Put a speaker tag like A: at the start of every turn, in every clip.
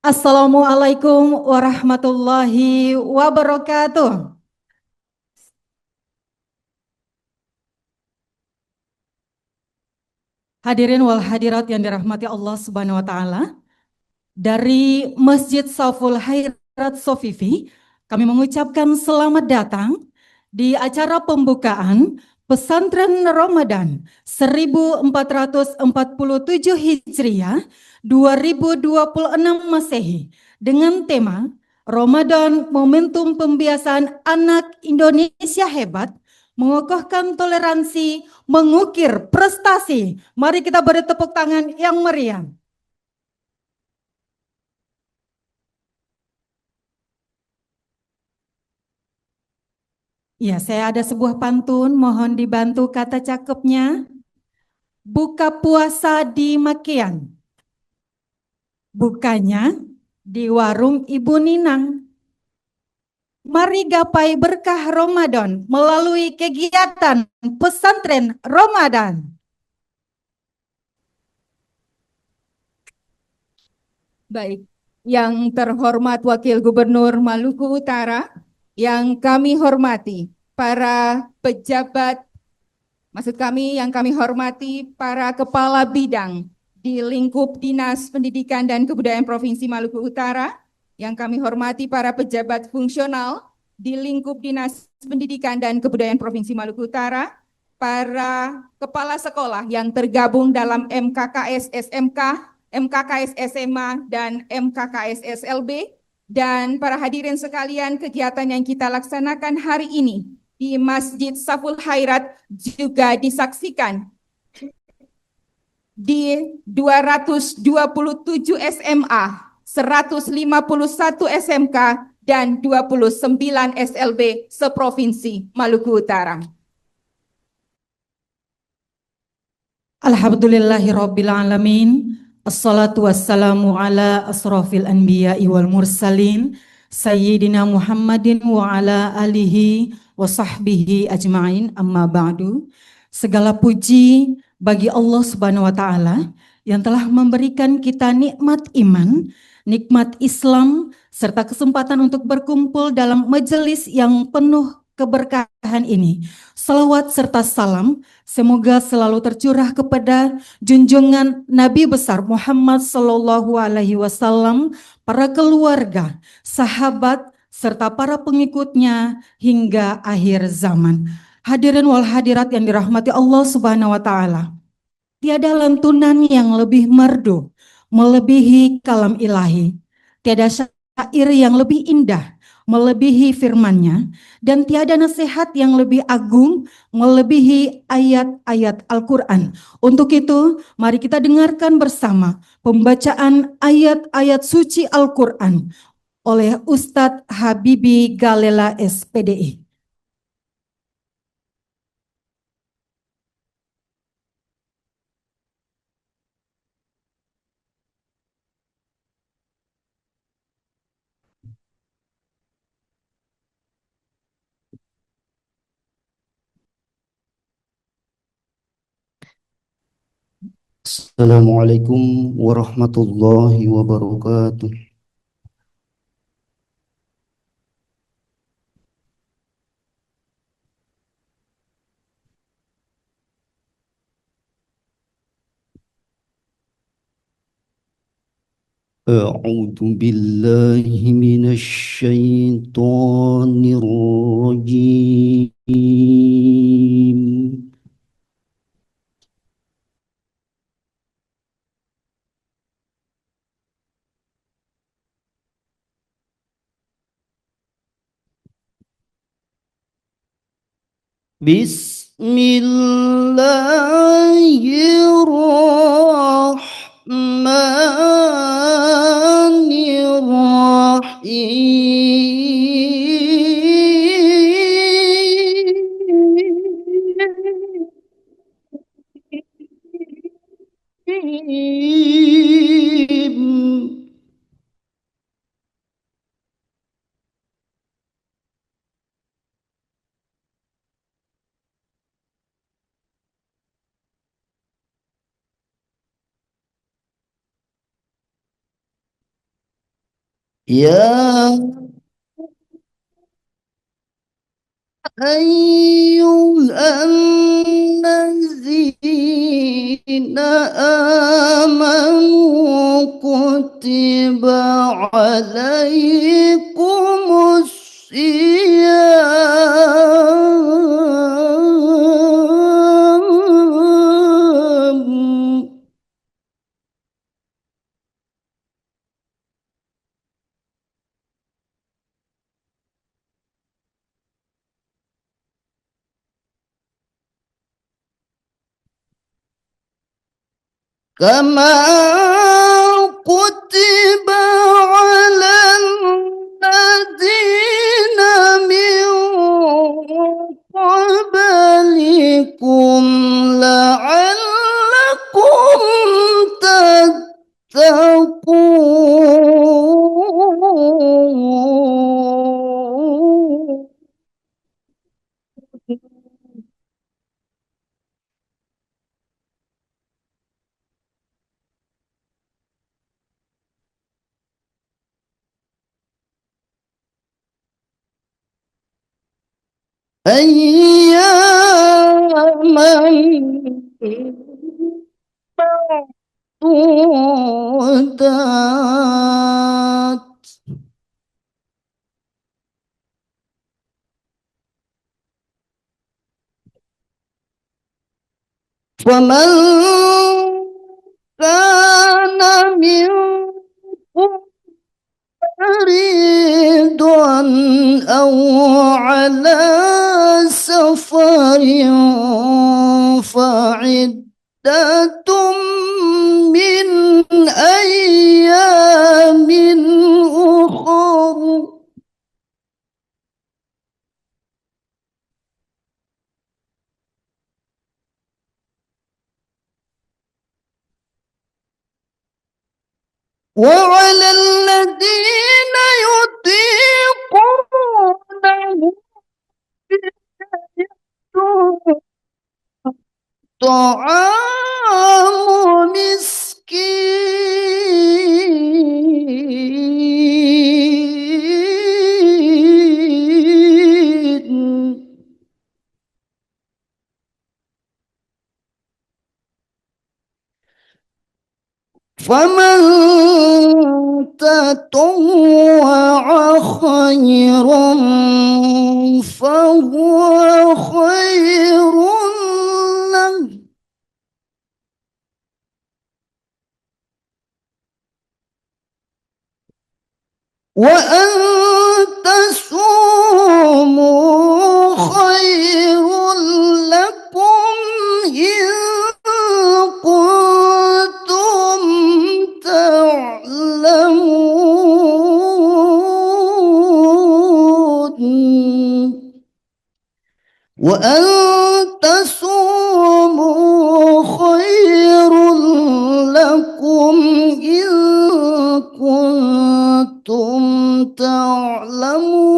A: Assalamualaikum warahmatullahi wabarakatuh. Hadirin wal hadirat yang dirahmati Allah Subhanahu wa taala, dari Masjid Saiful Khairat Sofifi, kami mengucapkan selamat datang di acara pembukaan Pesantren Ramadan 1447 Hijriah 2026 Masehi dengan tema Ramadan Momentum Pembiasaan Anak Indonesia Hebat, mengokohkan toleransi, mengukir prestasi. Mari kita beri tepuk tangan yang meriah. Ya, saya ada sebuah pantun, mohon dibantu kata cakepnya. Buka puasa di Makian, bukanya di warung Ibu Ninang. Mari gapai berkah Ramadan melalui kegiatan pesantren Ramadan.
B: Baik, yang terhormat Wakil Gubernur Maluku Utara, yang kami hormati para pejabat, maksud kami yang kami hormati para kepala bidang di lingkup Dinas Pendidikan dan Kebudayaan Provinsi Maluku Utara, yang kami hormati para pejabat fungsional di lingkup Dinas Pendidikan dan Kebudayaan Provinsi Maluku Utara, para kepala sekolah yang tergabung dalam MKKS SMK, MKKS SMA, dan MKKS SLB, dan para hadirin sekalian, kegiatan yang kita laksanakan hari ini di Masjid Saiful Khairat juga disaksikan di 227 SMA, 151 SMK, dan 29 SLB seprovinsi Maluku Utara.
A: Alhamdulillahirabbil alamin. Assalatu wassalamu ala asrafil anbiya'i wal mursalin Sayyidina Muhammadin wa ala alihi wa sahbihi ajma'in, amma ba'du. Segala puji bagi Allah Subhanahu wa taala yang telah memberikan kita nikmat iman, nikmat Islam, serta kesempatan untuk berkumpul dalam majelis yang penuh keberkahan ini. Salawat serta salam semoga selalu tercurah kepada junjungan Nabi besar Muhammad Sallallahu Alaihi Wasallam, para keluarga, sahabat, serta para pengikutnya hingga akhir zaman. Hadirin wal hadirat yang dirahmati Allah Subhanahu wa taala. Tiada lantunan yang lebih merdu, melebihi kalam ilahi. Tiada syair yang lebih indah, melebihi firman-Nya, dan tiada nasihat yang lebih agung, melebihi ayat-ayat Al-Quran. Untuk itu, mari kita dengarkan bersama pembacaan ayat-ayat suci Al-Quran oleh Ustadz Habibi Galela SPDI.
C: Assalamualaikum warahmatullahi wabarakatuh. أعوذ بالله من الشيطان الرجيم. بسم الله الرحمن الرحيم. يا أيها الذين آمنوا كتب عليكم الصيام كما كتب على الذين من قبلكم لعلكم تتقون أياما معدودات فمن كان منكم مريضا أو على سفر فعدة من أيام أخر وعلى الذين يطيقونه فدية طعام مسكين فمن تطوع خيرا فهو خير له وأن تصوموا خير لكم إن كنتم تعلمون وأن تصوموا خير لكم إن كنتم تعلمون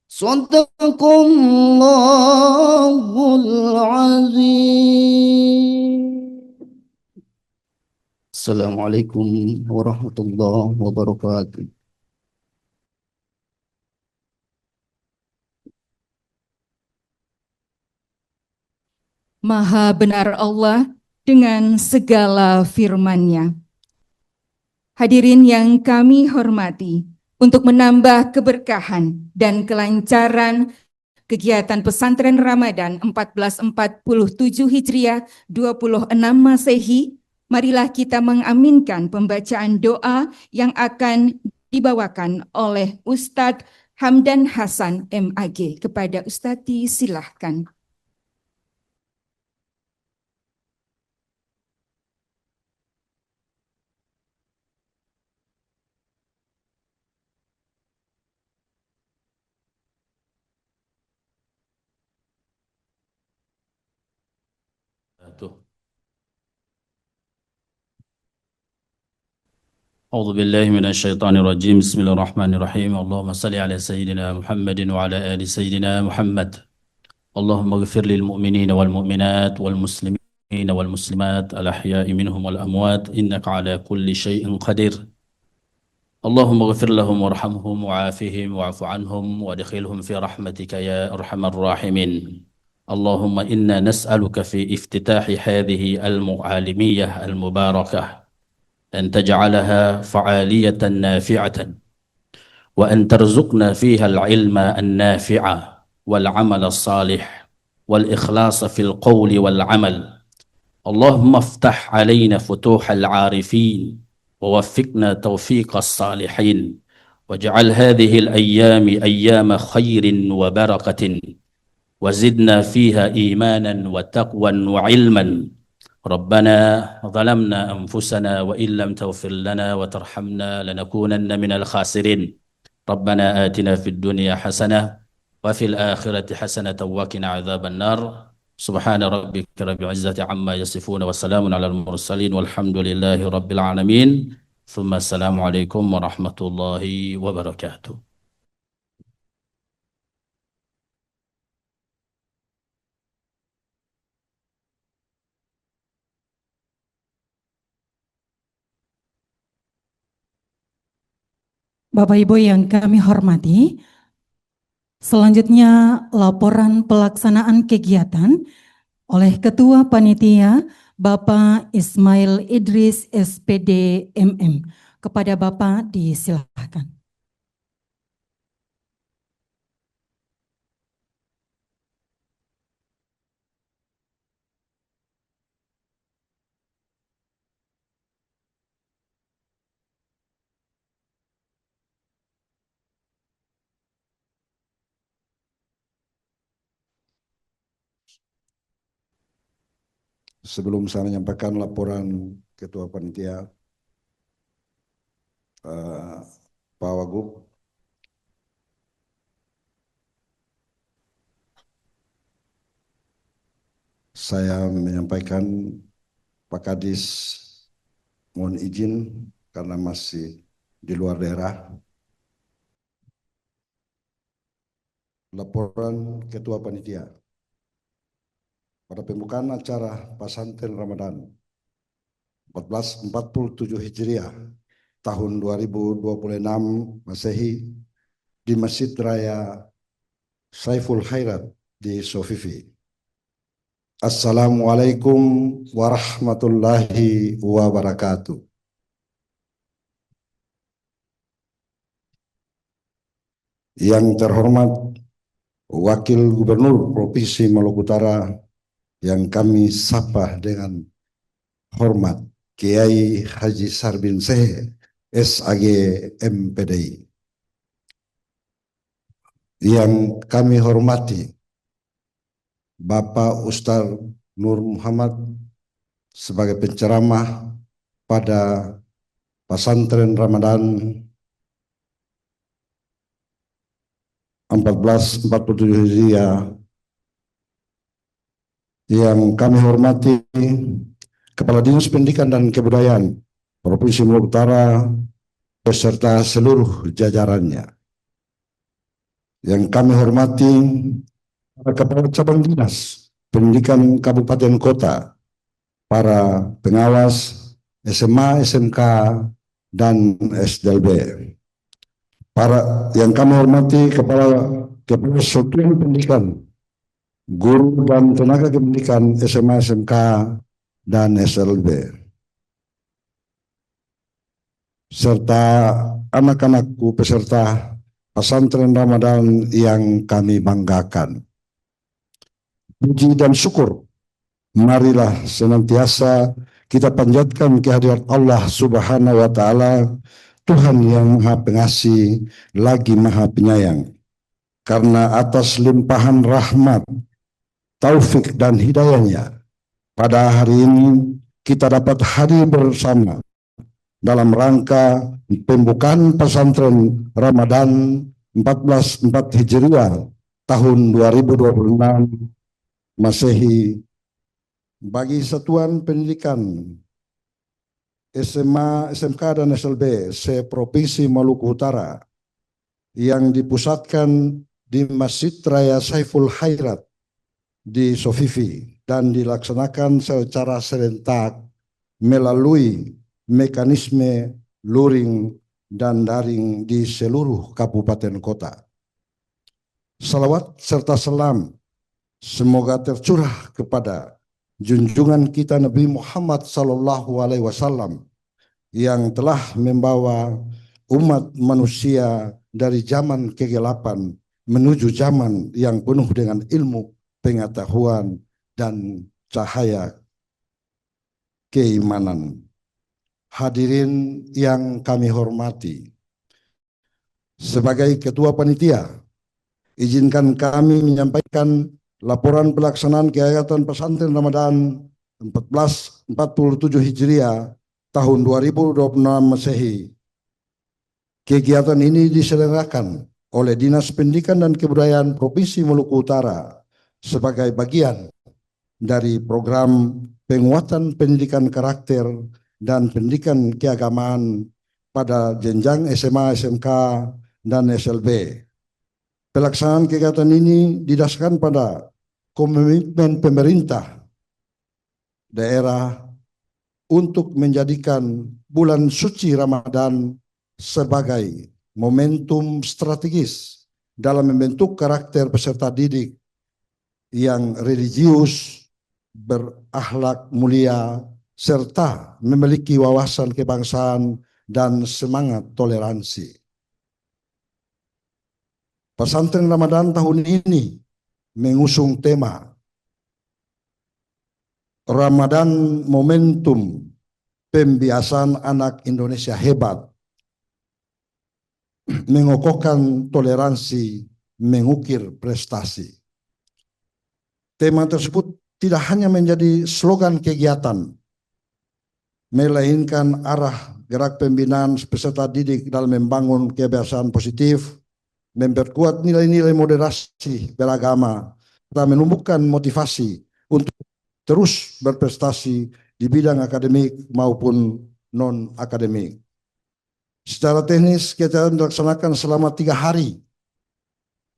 C: صدق الله العظيم. السلام عليكم ورحمة الله وبركاته.
B: Maha benar Allah dengan segala firman-Nya. Hadirin yang kami hormati, untuk menambah keberkahan dan kelancaran kegiatan pesantren Ramadan 1447 Hijriah 26 Masehi, marilah kita mengaminkan pembacaan doa yang akan dibawakan oleh Ustadz Hamdan Hasan MAG. Kepada Ustadz silahkan.
D: أعوذ بالله من الشيطان الرجيم. بسم الله الرحمن الرحيم. اللهم صل على سيدنا محمد وعلى آل سيدنا محمد. اللهم اغفر للمؤمنين والمؤمنات والمسلمين والمسلمات الأحياء منهم والأموات إنك على كل شيء قدير. اللهم اغفر لهم وارحمهم وعافهم واعف عنهم وادخلهم في رحمتك يا أرحم الراحمين. اللهم إنا نسألك في افتتاح هذه المعالمية المباركة أن تجعلها فعالية نافعة، وأن ترزقنا فيها العلم النافع والعمل الصالح والإخلاص في القول والعمل. اللهم افتح علينا فتوح العارفين ووفقنا توفيق الصالحين، واجعل هذه الأيام أيام خير وبركة، وزدنا فيها إيمانا وتقوى وعلما. ربنا ظلمنا أنفسنا وإن لم تغفر لنا وترحمنا لنكونن من الخاسرين. ربنا آتنا في الدنيا حسنة وفي الآخرة حسنة وقنا عذاب النار. سبحان ربك رب العزة عما يصفون وسلام على المرسلين والحمد لله رب العالمين. ثم السلام عليكم ورحمة الله وبركاته.
A: Bapak Ibu yang kami hormati, selanjutnya laporan pelaksanaan kegiatan oleh Ketua Panitia Bapak Ismail Idris SPD MM. Kepada Bapak disilahkan.
E: Sebelum saya menyampaikan laporan Ketua Panitia, Pak Wagub, saya menyampaikan Pak Kadis mohon izin karena masih di luar daerah. Laporan Ketua Panitia. Pada pembukaan acara Pesantren Ramadan 1447 Hijriah tahun 2026 Masehi di Masjid Raya Saiful Khairat di Sofifi. Assalamualaikum warahmatullahi wabarakatuh. Yang terhormat Wakil Gubernur Provinsi Maluku Utara yang kami sapa dengan hormat, Kiai Haji Sarbin Sehe, SAG MPDI. Yang kami hormati Bapak Ustaz Nur Muhammad sebagai penceramah pada Pesantren Ramadan 1447 Hijriah. Yang kami hormati Kepala Dinas Pendidikan dan Kebudayaan Provinsi Maluku Utara beserta seluruh jajarannya. Yang kami hormati para Kepala Cabang Dinas Pendidikan Kabupaten Kota, para pengawas SMA, SMK, dan SDLB. Para yang kami hormati Kepala Satuan Pendidikan, guru dan tenaga pendidikan SMA, SMK, dan SLB, serta anak-anakku peserta pesantren Ramadan yang kami banggakan. Puji dan syukur marilah senantiasa kita panjatkan kehadirat Allah Subhanahu wa Ta'ala, Tuhan yang Maha Pengasih lagi Maha Penyayang, karena atas limpahan rahmat, taufik dan hidayahnya pada hari ini kita dapat hadir bersama dalam rangka pembukaan pesantren Ramadan 1444 Hijriah tahun 2026 Masehi bagi satuan pendidikan SMA, SMK, dan SLB se-Provinsi Maluku Utara yang dipusatkan di Masjid Raya Saiful Khairat di Sofifi. dan dilaksanakan secara serentak melalui mekanisme luring dan daring di seluruh kabupaten kota. Salawat serta salam semoga tercurah kepada junjungan kita Nabi Muhammad sallallahu alaihi wasallam yang telah membawa umat manusia dari zaman kegelapan menuju zaman yang penuh dengan ilmu, pengetahuan, dan cahaya keimanan. Hadirin yang kami hormati, sebagai Ketua Panitia, izinkan kami menyampaikan laporan pelaksanaan kegiatan pesantren Ramadan 1447 Hijriah tahun 2026 Masehi. Kegiatan ini diselenggarakan oleh Dinas Pendidikan dan Kebudayaan Provinsi Maluku Utara sebagai bagian dari program penguatan pendidikan karakter dan pendidikan keagamaan pada jenjang SMA, SMK, dan SLB. Pelaksanaan kegiatan ini didasarkan pada komitmen pemerintah daerah untuk menjadikan bulan suci Ramadan sebagai momentum strategis dalam membentuk karakter peserta didik yang religius, berakhlak mulia, serta memiliki wawasan kebangsaan dan semangat toleransi. Pesantren Ramadan tahun ini mengusung tema Ramadan Momentum Pembiasaan Anak Indonesia Hebat, mengokohkan toleransi, mengukir prestasi. Tema tersebut tidak hanya menjadi slogan kegiatan, melainkan arah gerak pembinaan peserta didik dalam membangun kebiasaan positif, memperkuat nilai-nilai moderasi beragama, serta menumbuhkan motivasi untuk terus berprestasi di bidang akademik maupun non-akademik. Secara teknis, kegiatan dilaksanakan selama 3 hari,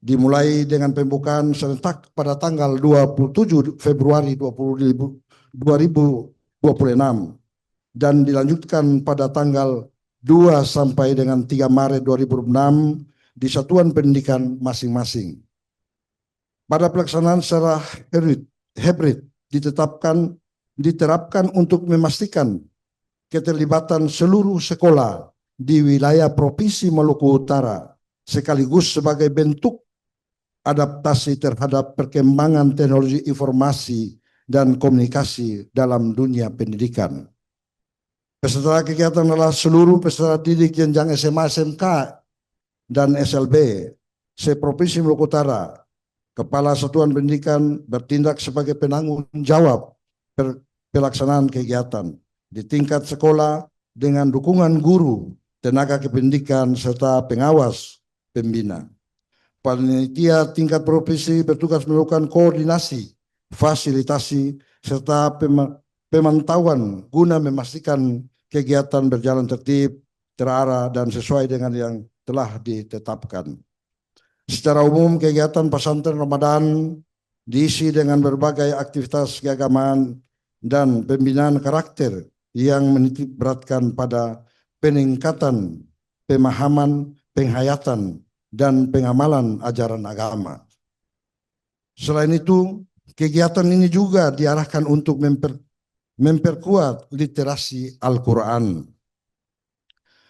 E: dimulai dengan pembukaan serentak pada tanggal 27 Februari 2026 dan dilanjutkan pada tanggal 2 sampai dengan 3 Maret 2026 di satuan pendidikan masing-masing. Pada pelaksanaan secara hybrid diterapkan untuk memastikan keterlibatan seluruh sekolah di wilayah Provinsi Maluku Utara sekaligus sebagai bentuk adaptasi terhadap perkembangan teknologi informasi dan komunikasi dalam dunia pendidikan. Peserta kegiatan adalah seluruh peserta didik jenjang SMA, SMK, dan SLB se-Provinsi Maluku Utara. Kepala Satuan Pendidikan bertindak sebagai penanggung jawab pelaksanaan kegiatan di tingkat sekolah dengan dukungan guru, tenaga kependidikan, serta pengawas pembina. Panitia tingkat provinsi bertugas melakukan koordinasi, fasilitasi, serta pemantauan guna memastikan kegiatan berjalan tertib, terarah, dan sesuai dengan yang telah ditetapkan. Secara umum, kegiatan pesantren Ramadan diisi dengan berbagai aktivitas keagamaan dan pembinaan karakter yang menitik beratkan pada peningkatan pemahaman, penghayatan, dan pengamalan ajaran agama. Selain itu, kegiatan ini juga diarahkan untuk memperkuat literasi Al-Quran,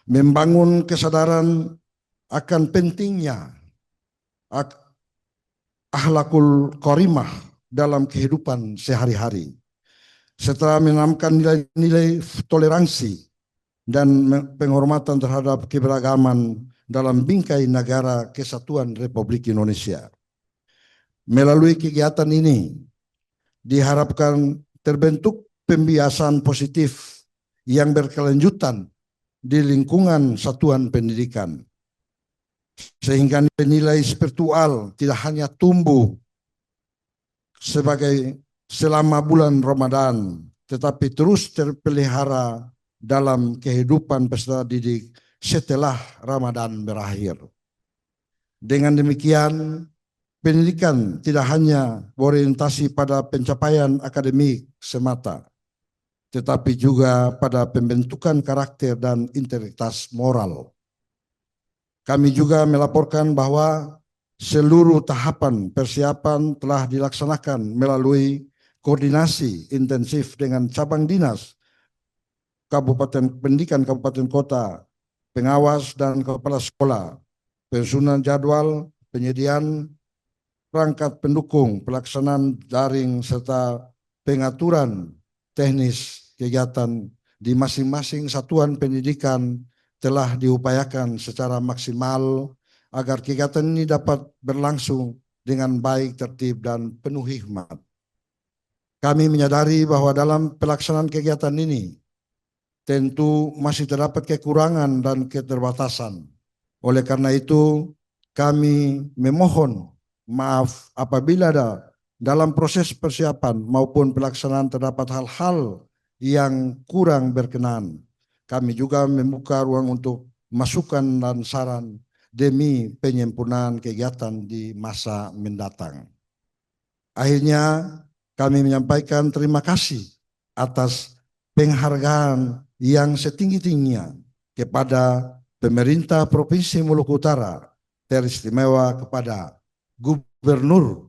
E: membangun kesadaran akan pentingnya akhlakul karimah dalam kehidupan sehari-hari, serta menanamkan nilai-nilai toleransi dan penghormatan terhadap keberagaman dalam bingkai negara kesatuan Republik Indonesia. Melalui kegiatan ini diharapkan terbentuk pembiasaan positif yang berkelanjutan di lingkungan satuan pendidikan, sehingga nilai spiritual tidak hanya tumbuh selama bulan Ramadan, tetapi terus terpelihara dalam kehidupan peserta didik setelah Ramadan berakhir. Dengan demikian, pendidikan tidak hanya berorientasi pada pencapaian akademik semata, tetapi juga pada pembentukan karakter dan integritas moral. Kami juga melaporkan bahwa seluruh tahapan persiapan telah dilaksanakan melalui koordinasi intensif dengan cabang dinas, Kabupaten Pendidikan Kabupaten Kota, pengawas dan kepala sekolah, penyusunan jadwal, penyediaan perangkat pendukung, pelaksanaan daring, serta pengaturan teknis kegiatan di masing-masing satuan pendidikan telah diupayakan secara maksimal agar kegiatan ini dapat berlangsung dengan baik, tertib, dan penuh hikmat. Kami menyadari bahwa dalam pelaksanaan kegiatan ini tentu masih terdapat kekurangan dan keterbatasan. Oleh karena itu, kami memohon maaf apabila ada dalam proses persiapan maupun pelaksanaan terdapat hal-hal yang kurang berkenan. Kami juga membuka ruang untuk masukan dan saran demi penyempurnaan kegiatan di masa mendatang. Akhirnya, kami menyampaikan terima kasih atas penghargaan yang setinggi-tingginya kepada pemerintah Provinsi Maluku Utara, teristimewa kepada Gubernur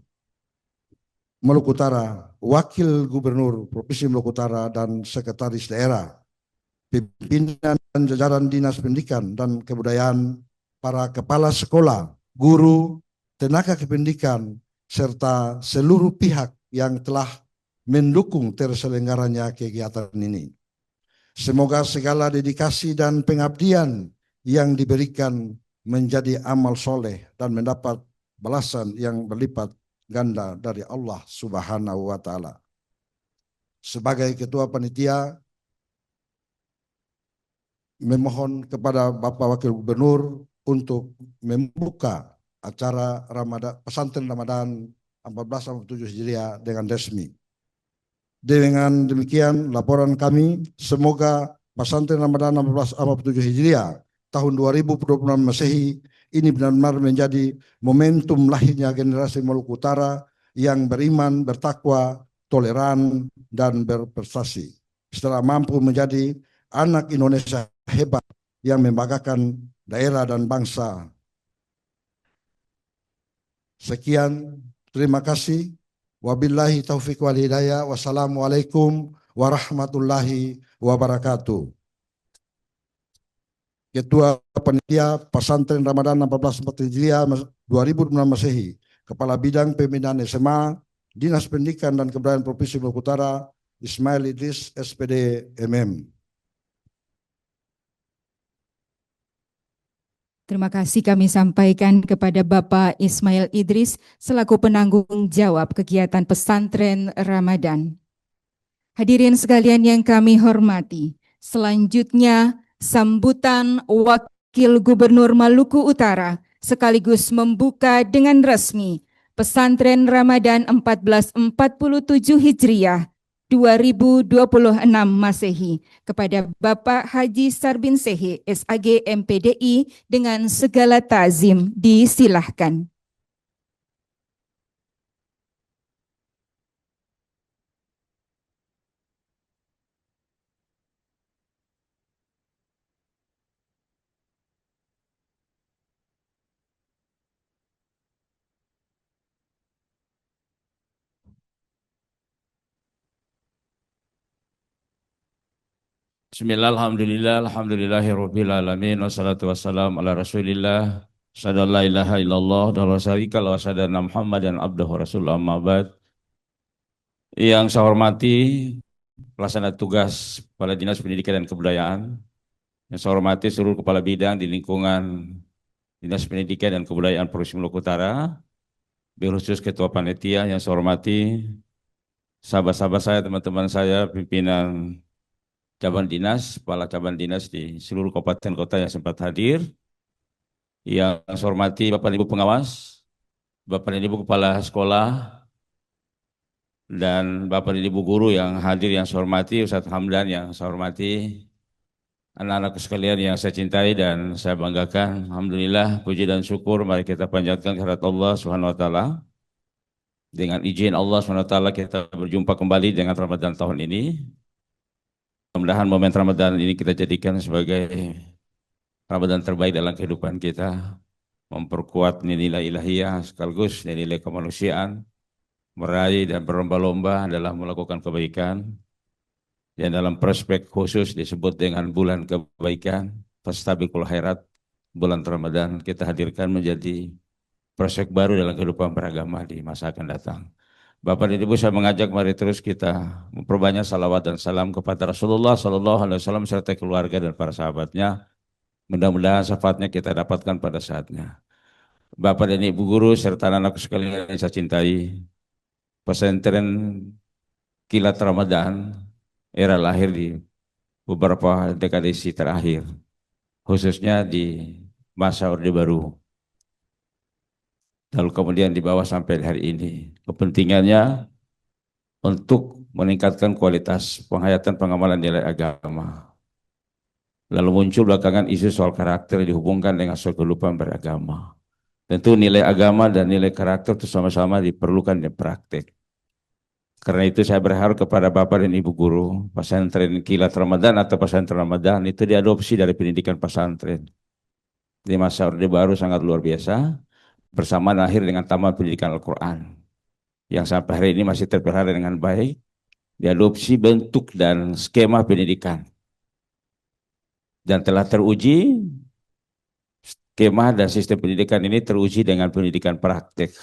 E: Maluku Utara, Wakil Gubernur Provinsi Maluku Utara, dan Sekretaris Daerah, pimpinan dan jajaran Dinas Pendidikan dan Kebudayaan, para kepala sekolah, guru, tenaga kependidikan, serta seluruh pihak yang telah mendukung terselenggaranya kegiatan ini. Semoga segala dedikasi dan pengabdian yang diberikan menjadi amal soleh dan mendapat balasan yang berlipat ganda dari Allah Subhanahu wa Ta'ala. Sebagai Ketua Panitia, memohon kepada Bapak Wakil Gubernur untuk membuka acara Ramadan, pesantren Ramadan 1447 Hijriah dengan resmi. Dengan demikian laporan kami, semoga pesantren Ramadan 1447 Hijriah tahun 2026 Masehi ini benar-benar menjadi momentum lahirnya generasi Maluku Utara yang beriman, bertakwa, toleran, dan berprestasi. Setelah mampu menjadi anak Indonesia hebat yang membanggakan daerah dan bangsa. Sekian, terima kasih. Wabillahi taufiq wal hidayah. Wassalamualaikum warahmatullahi wabarakatuh. Ketua Panitia Pesantren Ramadan 1447 Hijriah 2006 Masehi, Kepala Bidang Pembinaan SMA, Dinas Pendidikan dan Kebudayaan Provinsi Maluku Utara, Ismail Idris, SPD MM.
B: Terima kasih kami sampaikan kepada Bapak Ismail Idris selaku penanggung jawab kegiatan pesantren Ramadan. Hadirin sekalian yang kami hormati, selanjutnya sambutan Wakil Gubernur Maluku Utara sekaligus membuka dengan resmi Pesantren Ramadan 1447 Hijriah 2026 Masehi kepada Bapak Haji Sarbin Sehe, SAG MPDI, dengan segala ta'zim disilahkan.
D: Bismillah, alhamdulillah, alhamdulillahirabbil alamin, wassalatu wassalamu ala Rasulillah, syada la ilaha illallah wa syarika lahu, wa syada anna Muhammadan abduhu rasulullah, amma ba'd. Yang saya hormati pelaksana tugas Kepala Dinas Pendidikan dan Kebudayaan, yang saya hormati seluruh kepala bidang di lingkungan Dinas Pendidikan dan Kebudayaan Provinsi Maluku Utara, khusus Ketua Panitia yang saya hormati, sahabat-sahabat saya, teman-teman saya, pimpinan cabang dinas, kepala cabang dinas di seluruh kabupaten kota yang sempat hadir. Yang saya hormati Bapak dan Ibu pengawas, Bapak dan Ibu kepala sekolah, dan Bapak dan Ibu guru yang hadir yang saya hormati, Ustadz Hamdan yang saya hormati,
F: anak-anakku sekalian yang saya cintai dan saya banggakan. Alhamdulillah, puji dan syukur mari kita panjatkan kehadirat Allah Subhanahu wa taala. Dengan izin Allah Subhanahu wa taala kita berjumpa kembali dengan Ramadan tahun ini. Mudah-mudahan momen Ramadan ini kita jadikan sebagai Ramadan terbaik dalam kehidupan kita, memperkuat nilai ilahiyah sekaligus nilai kemanusiaan, meraih dan berlomba-lomba dalam melakukan kebaikan. Yang dalam prospek khusus disebut dengan bulan kebaikan, fastabiqul khairat, bulan Ramadan kita hadirkan menjadi prospek baru dalam kehidupan beragama di masa akan datang. Bapak dan Ibu, saya mengajak mari terus kita memperbanyak salawat dan salam kepada Rasulullah Sallallahu Alaihi Wasallam serta keluarga dan para sahabatnya. Mudah-mudahan syafaatnya kita dapatkan pada saatnya. Bapak dan Ibu guru serta anak-anak sekalian yang saya cintai, pesantren Kilat Ramadan era lahir di beberapa dekade terakhir, khususnya di masa Orde Baru. Lalu kemudian dibawa sampai hari ini. Kepentingannya untuk meningkatkan kualitas penghayatan pengamalan nilai agama. Lalu muncul belakangan isu soal karakter dihubungkan dengan soal kehidupan beragama. Tentu nilai agama dan nilai karakter itu sama-sama diperlukan di praktek. Karena itu saya berharap kepada Bapak dan Ibu guru, pesantren Kilat Ramadan atau pesantren Ramadan itu diadopsi dari pendidikan pesantren. Di masa Orde Baru sangat luar biasa, bersamaan akhir dengan taman pendidikan Al-Quran, yang sampai hari ini masih terpelihara dengan baik, diadopsi bentuk dan skema pendidikan. Dan telah teruji, skema dan sistem pendidikan ini teruji dengan pendidikan praktek.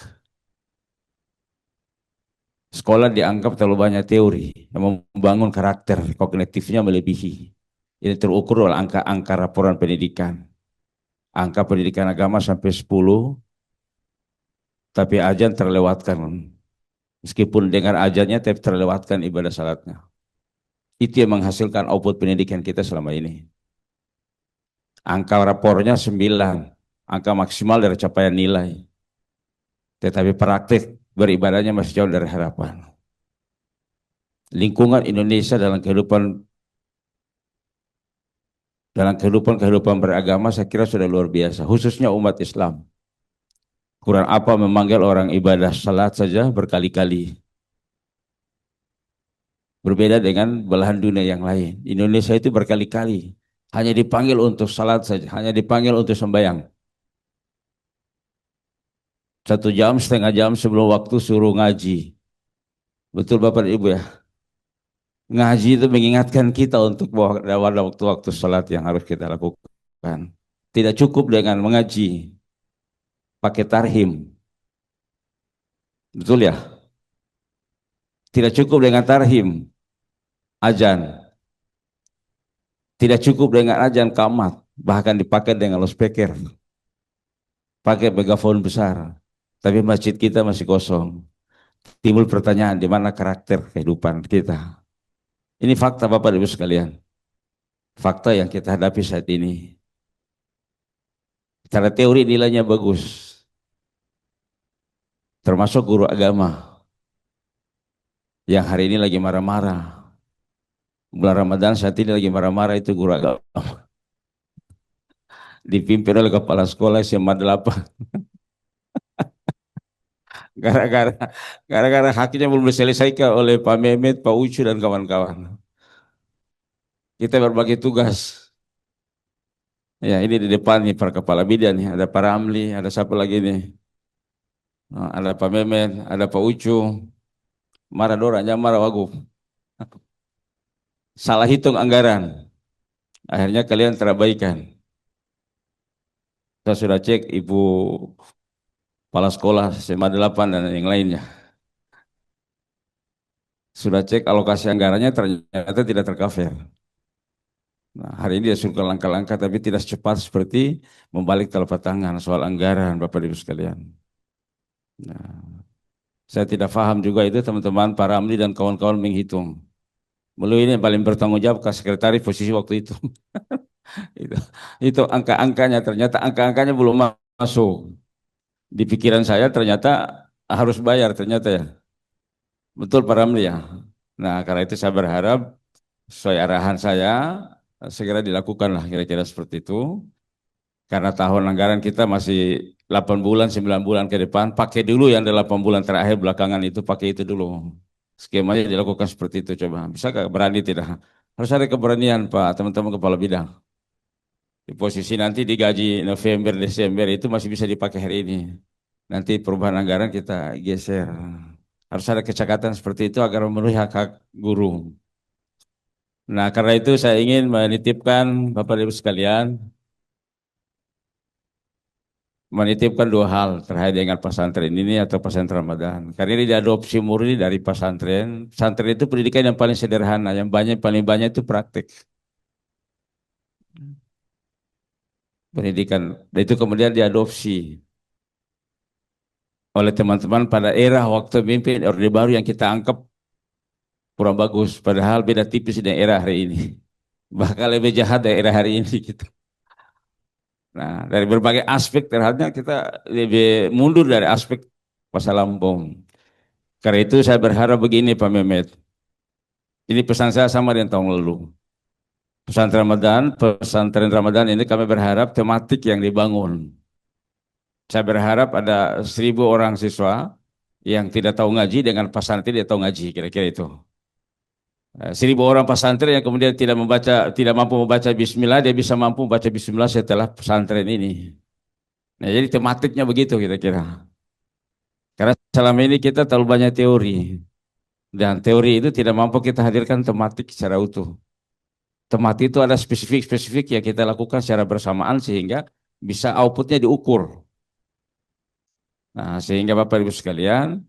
F: Sekolah dianggap terlalu banyak teori yang membangun karakter kognitifnya melebihi. Ini terukur oleh angka-angka laporan pendidikan. Angka pendidikan agama sampai 10, tapi ajan terlewatkan. Meskipun dengan ajannya tapi terlewatkan ibadah salatnya. Itu yang menghasilkan output pendidikan kita selama ini. Angka rapornya 9, angka maksimal dari capaian nilai. Tetapi praktik beribadahnya masih jauh dari harapan. Lingkungan Indonesia dalam kehidupan beragama saya kira sudah luar biasa, khususnya umat Islam. Kurang apa memanggil orang ibadah salat saja berkali-kali. Berbeda dengan belahan dunia yang lain. Indonesia itu berkali-kali hanya dipanggil untuk salat saja, hanya dipanggil untuk sembahyang. 1 jam, setengah jam sebelum waktu suruh ngaji. Betul Bapak dan Ibu ya? Ngaji itu mengingatkan kita untuk bahwa ada waktu-waktu salat yang harus kita lakukan. Tidak cukup dengan mengaji pakai tarhim. Betul ya? Tidak cukup dengan tarhim, ajan. Tidak cukup dengan ajan qamat, bahkan dipakai dengan loudspeaker. Pakai megafon besar. Tapi masjid kita masih kosong. Timbul pertanyaan, di mana karakter kehidupan kita? Ini fakta Bapak Ibu sekalian. Fakta yang kita hadapi saat ini. Secara teori nilainya bagus. Termasuk guru agama. Yang hari ini lagi marah-marah. Bulan Ramadan saat ini lagi marah-marah itu guru agama. Dipimpin oleh kepala sekolah SMA 8. Gara-gara haknya belum diselesaikan oleh Pak Mehmet, Pak Ucu dan kawan-kawan. Kita berbagi tugas. Ya, ini di depan nih para kepala bidan nih, ada Pak Ramli, ada siapa lagi nih? Ada Pak Mehmet, ada Pak Ucu. Marah doranya, marah wagub. Salah hitung anggaran. Akhirnya kalian terabaikan. Saya sudah cek Ibu kepala sekolah SMA 8 dan yang lainnya. Sudah cek alokasi anggarannya ternyata tidak tercover. Nah, hari ini dia suruh langkah-langkah tapi tidak secepat seperti membalik telapak tangan soal anggaran Bapak Ibu sekalian. Nah, saya tidak paham juga itu teman-teman Pak Ramli dan kawan-kawan menghitung. Melalui ini yang paling bertanggung jawab ke sekretaris posisi waktu itu. Itu angka-angkanya, ternyata angka-angkanya belum masuk. Di pikiran saya ternyata harus bayar ternyata ya. Betul Pak Ramli ya. Nah karena itu saya berharap sesuai arahan saya segera dilakukan lah kira-kira seperti itu. Karena tahun anggaran kita masih 8 bulan, 9 bulan ke depan, pakai dulu yang 8 bulan terakhir belakangan itu, pakai itu dulu. Skemanya dilakukan seperti itu coba. Bisa nggak, berani tidak? Harus ada keberanian Pak, teman-teman kepala bidang. Di posisi nanti digaji November, Desember itu masih bisa dipakai hari ini. Nanti perubahan anggaran kita geser. Harus ada kecekatan seperti itu agar memenuhi hak-hak guru. Nah, karena itu saya ingin menitipkan Bapak Ibu sekalian, menitipkan dua hal terkait dengan pesantren ini atau pesantren Ramadan. Karena ini diadopsi murni dari pesantren. Pesantren itu pendidikan yang paling sederhana, yang paling banyak itu praktik. Pendidikan, dan itu kemudian diadopsi oleh teman-teman pada era waktu mimpin Orde Baru yang kita anggap kurang bagus. Padahal beda tipis dengan era hari ini. Bahkan lebih jahat dari era hari ini gitu. Nah, dari berbagai aspek terhadapnya kita lebih mundur dari aspek masa lampau. Karena itu saya berharap begini Pak Mehmet. Ini pesan saya sama dengan tahun lalu. Pesantren Ramadan ini kami berharap tematik yang dibangun. Saya berharap ada 1.000 orang siswa yang tidak tahu ngaji dengan pesantren dia tahu ngaji, kira-kira itu. 1.000 orang pesantren yang kemudian tidak mampu membaca Bismillah, dia bisa mampu membaca Bismillah setelah pesantren ini. Nah, jadi tematiknya begitu kira-kira. Karena selama ini kita terlalu banyak teori. Dan teori itu tidak mampu kita hadirkan tematik secara utuh. Tematik itu ada spesifik-spesifik yang kita lakukan secara bersamaan sehingga bisa outputnya diukur. Nah, sehingga Bapak Ibu sekalian,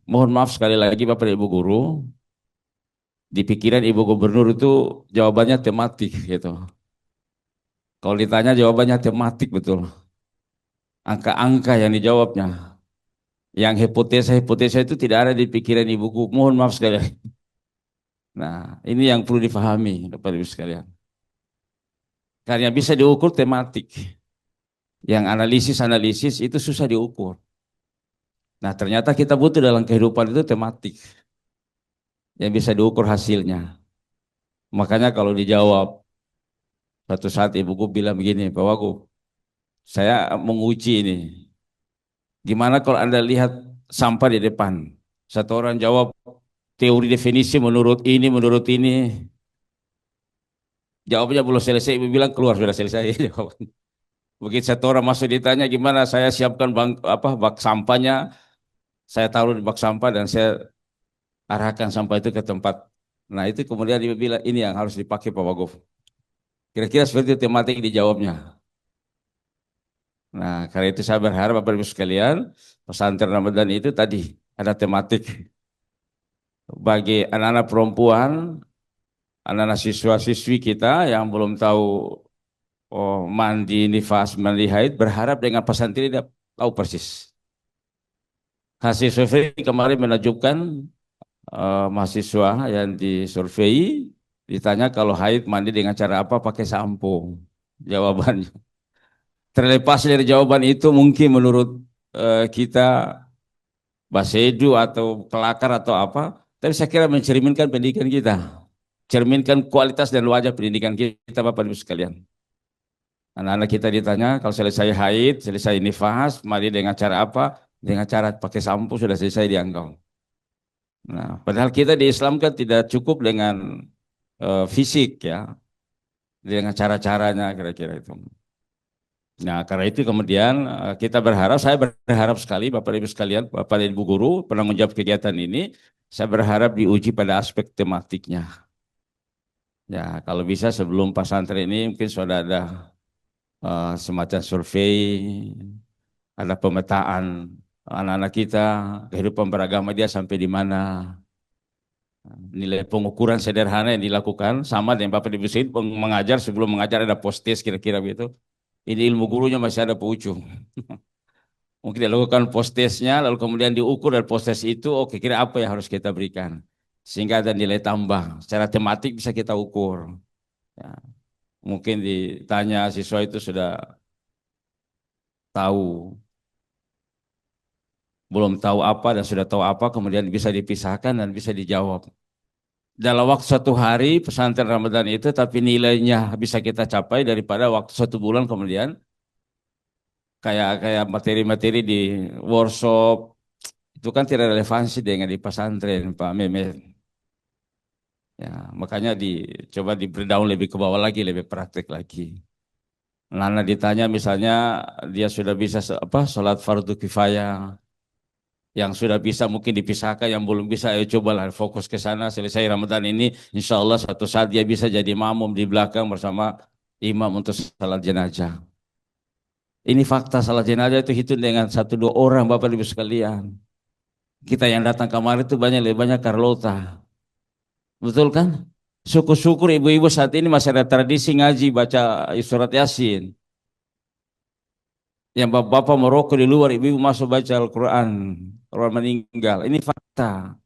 F: mohon maaf sekali lagi Bapak Ibu guru, di pikiran Ibu Gubernur itu jawabannya tematik gitu. Kalau ditanya jawabannya tematik betul. Angka-angka yang dijawabnya. Yang hipotesa-hipotesa itu tidak ada di pikiran Ibu. Mohon maaf sekali. Nah, ini yang perlu difahami Bapak Ibu sekalian. Karena bisa diukur tematik. Yang analisis-analisis itu susah diukur. Nah, ternyata kita butuh dalam kehidupan itu tematik. Yang bisa diukur hasilnya. Makanya kalau dijawab, suatu saat Ibu Gub bilang begini, Pak Wagub, saya menguji ini. Gimana kalau Anda lihat sampah di depan? Satu orang jawab, teori definisi menurut ini. Jawabnya belum selesai, Ibu bilang keluar sudah selesai. Begitu satu orang masuk ditanya gimana, saya siapkan bak sampahnya, saya taruh di bak sampah dan saya arahkan sampah itu ke tempat. Nah itu kemudian Ibu bilang ini yang harus dipakai Pak Wagub. Kira-kira seperti itu tematik dijawabnya. Nah karena itu saya berharap Bapak Ibu sekalian, pesantren Ramadan itu tadi ada tematik bagi anak-anak perempuan, anak-anak siswa-siswi kita yang belum tahu mandi nifas, mandi haid, berharap dengan pesantren dia tahu persis. Hasil survei kemarin menunjukkan mahasiswa yang disurvei ditanya kalau haid mandi dengan cara apa, pakai sampo. Jawabannya. Terlepas dari jawaban itu mungkin menurut kita basedu atau kelakar atau apa, tapi saya kira mencerminkan pendidikan kita. Cerminkan kualitas dan wajah pendidikan kita Bapak Ibu sekalian. Anak-anak kita ditanya kalau selesai haid, selesai nifas, mandi dengan cara apa? Dengan cara pakai sampo sudah selesai dianggap. Nah, padahal kita di Islam kan tidak cukup dengan fisik ya, dengan cara-caranya kira-kira itu. Nah, karena itu kemudian kita berharap, saya berharap sekali Bapak Ibu sekalian, Bapak Ibu guru, penanggung jawab kegiatan ini, saya berharap diuji pada aspek tematiknya. Ya, kalau bisa sebelum pesantren ini mungkin sudah ada semacam survei, ada pemetaan anak-anak kita, kehidupan beragama dia sampai di mana. Nilai pengukuran sederhana yang dilakukan sama dengan Bapak Ibu Said mengajar, sebelum mengajar ada post test kira-kira begitu. Ini ilmu gurunya masih ada pengucu. Mungkin dilakukan post testnya, lalu kemudian diukur dari post test itu, oke kira apa yang harus kita berikan. Sehingga ada nilai tambah. Secara tematik bisa kita ukur. Ya. Mungkin ditanya siswa itu sudah tahu, belum tahu apa dan sudah tahu apa, kemudian bisa dipisahkan dan bisa dijawab. dalam waktu 1 hari pesantren Ramadan itu, tapi nilainya bisa kita capai daripada waktu 1 bulan kemudian. Kayak materi-materi di workshop itu kan tidak relevansi dengan di pesantren, Pak Mehmet. Ya, makanya coba di breakdown lebih ke bawah lagi, lebih praktek lagi. Nana ditanya misalnya dia sudah bisa sholat fardu kifayah, yang sudah bisa mungkin dipisahkan, yang belum bisa ayo cobalah fokus ke sana. Selesai Ramadan ini insya Allah suatu saat dia bisa jadi makmum di belakang bersama imam untuk salat jenazah. Ini fakta, salat jenazah itu hitung dengan 1-2 orang Bapak Ibu sekalian. Kita yang datang kemarin itu lebih banyak Carlota. Betul kan? Syukur-syukur ibu-ibu saat ini masih ada tradisi ngaji baca surat Yasin. Yang bapak-bapak merokok di luar, ibu-ibu masuk baca Al-Quran. Orang meninggal. Ini fakta.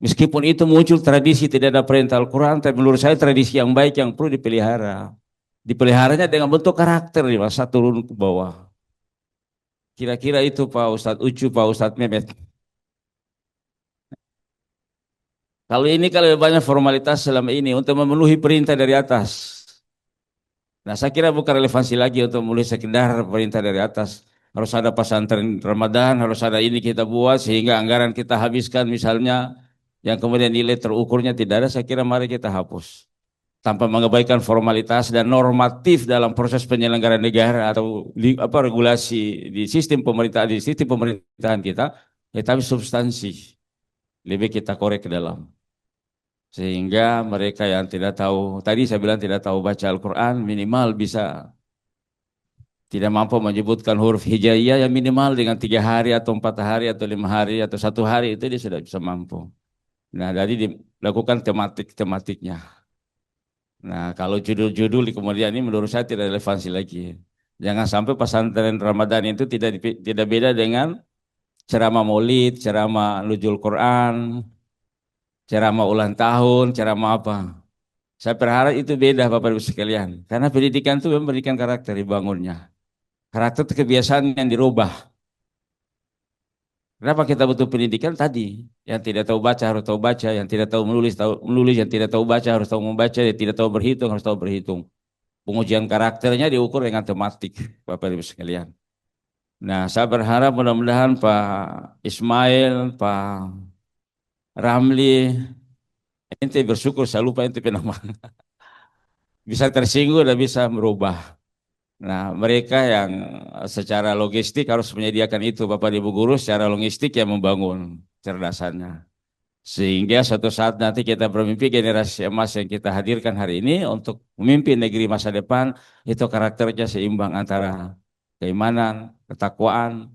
F: Meskipun itu muncul tradisi tidak ada perintah Al-Quran, tapi menurut saya tradisi yang baik yang perlu dipelihara. Dipeliharanya dengan bentuk karakter, masa turun ke bawah. Kira-kira itu Pak Ustadz Ucu, Pak Ustadz Mehmet. Kalau lebih banyak formalitas selama ini untuk memenuhi perintah dari atas. Nah, saya kira bukan relevansi lagi untuk memenuhi sekedar perintah dari atas. Harus ada pesantren Ramadan, harus ada ini kita buat sehingga anggaran kita habiskan misalnya yang kemudian nilai terukurnya tidak ada. Saya kira mari kita hapus. Tanpa mengabaikan formalitas dan normatif dalam proses penyelenggaraan negara atau regulasi di sistem pemerintahan kita, tapi substansi lebih kita korek ke dalam. Sehingga mereka yang tidak tahu, tadi saya bilang tidak tahu baca Al-Quran, minimal bisa tidak mampu menyebutkan huruf hijaiyah, yang minimal dengan 3 hari atau 4 hari atau 5 hari atau 1 hari itu dia sudah bisa mampu. Nah, jadi dilakukan tematiknya. Nah, kalau judul-judul kemudian ini menurut saya tidak relevansi lagi. Jangan sampai pesantren Ramadan itu tidak beda dengan ceramah maulid, ceramah nuzul Quran, ceramah ulang tahun, ceramah apa. Saya berharap itu beda Bapak Ibu sekalian. Karena pendidikan itu memberikan karakter, dibangunnya. Karakter itu kebiasaan yang dirubah. Kenapa kita butuh pendidikan tadi? Yang tidak tahu baca harus tahu baca, yang tidak tahu menulis, yang tidak tahu baca harus tahu membaca, yang tidak tahu berhitung harus tahu berhitung. Pengujian karakternya diukur dengan tematik Bapak Ibu sekalian. Nah, saya berharap mudah-mudahan Pak Ismail, Pak Ramli, ente bersyukur, saya lupa ente nama. Bisa tersinggung dan bisa merubah. Nah, mereka yang secara logistik harus menyediakan itu, Bapak Ibu guru secara logistik yang membangun cerdasannya. Sehingga suatu saat nanti kita bermimpi generasi emas yang kita hadirkan hari ini untuk memimpin negeri masa depan, itu karakternya seimbang antara keimanan, ketakwaan,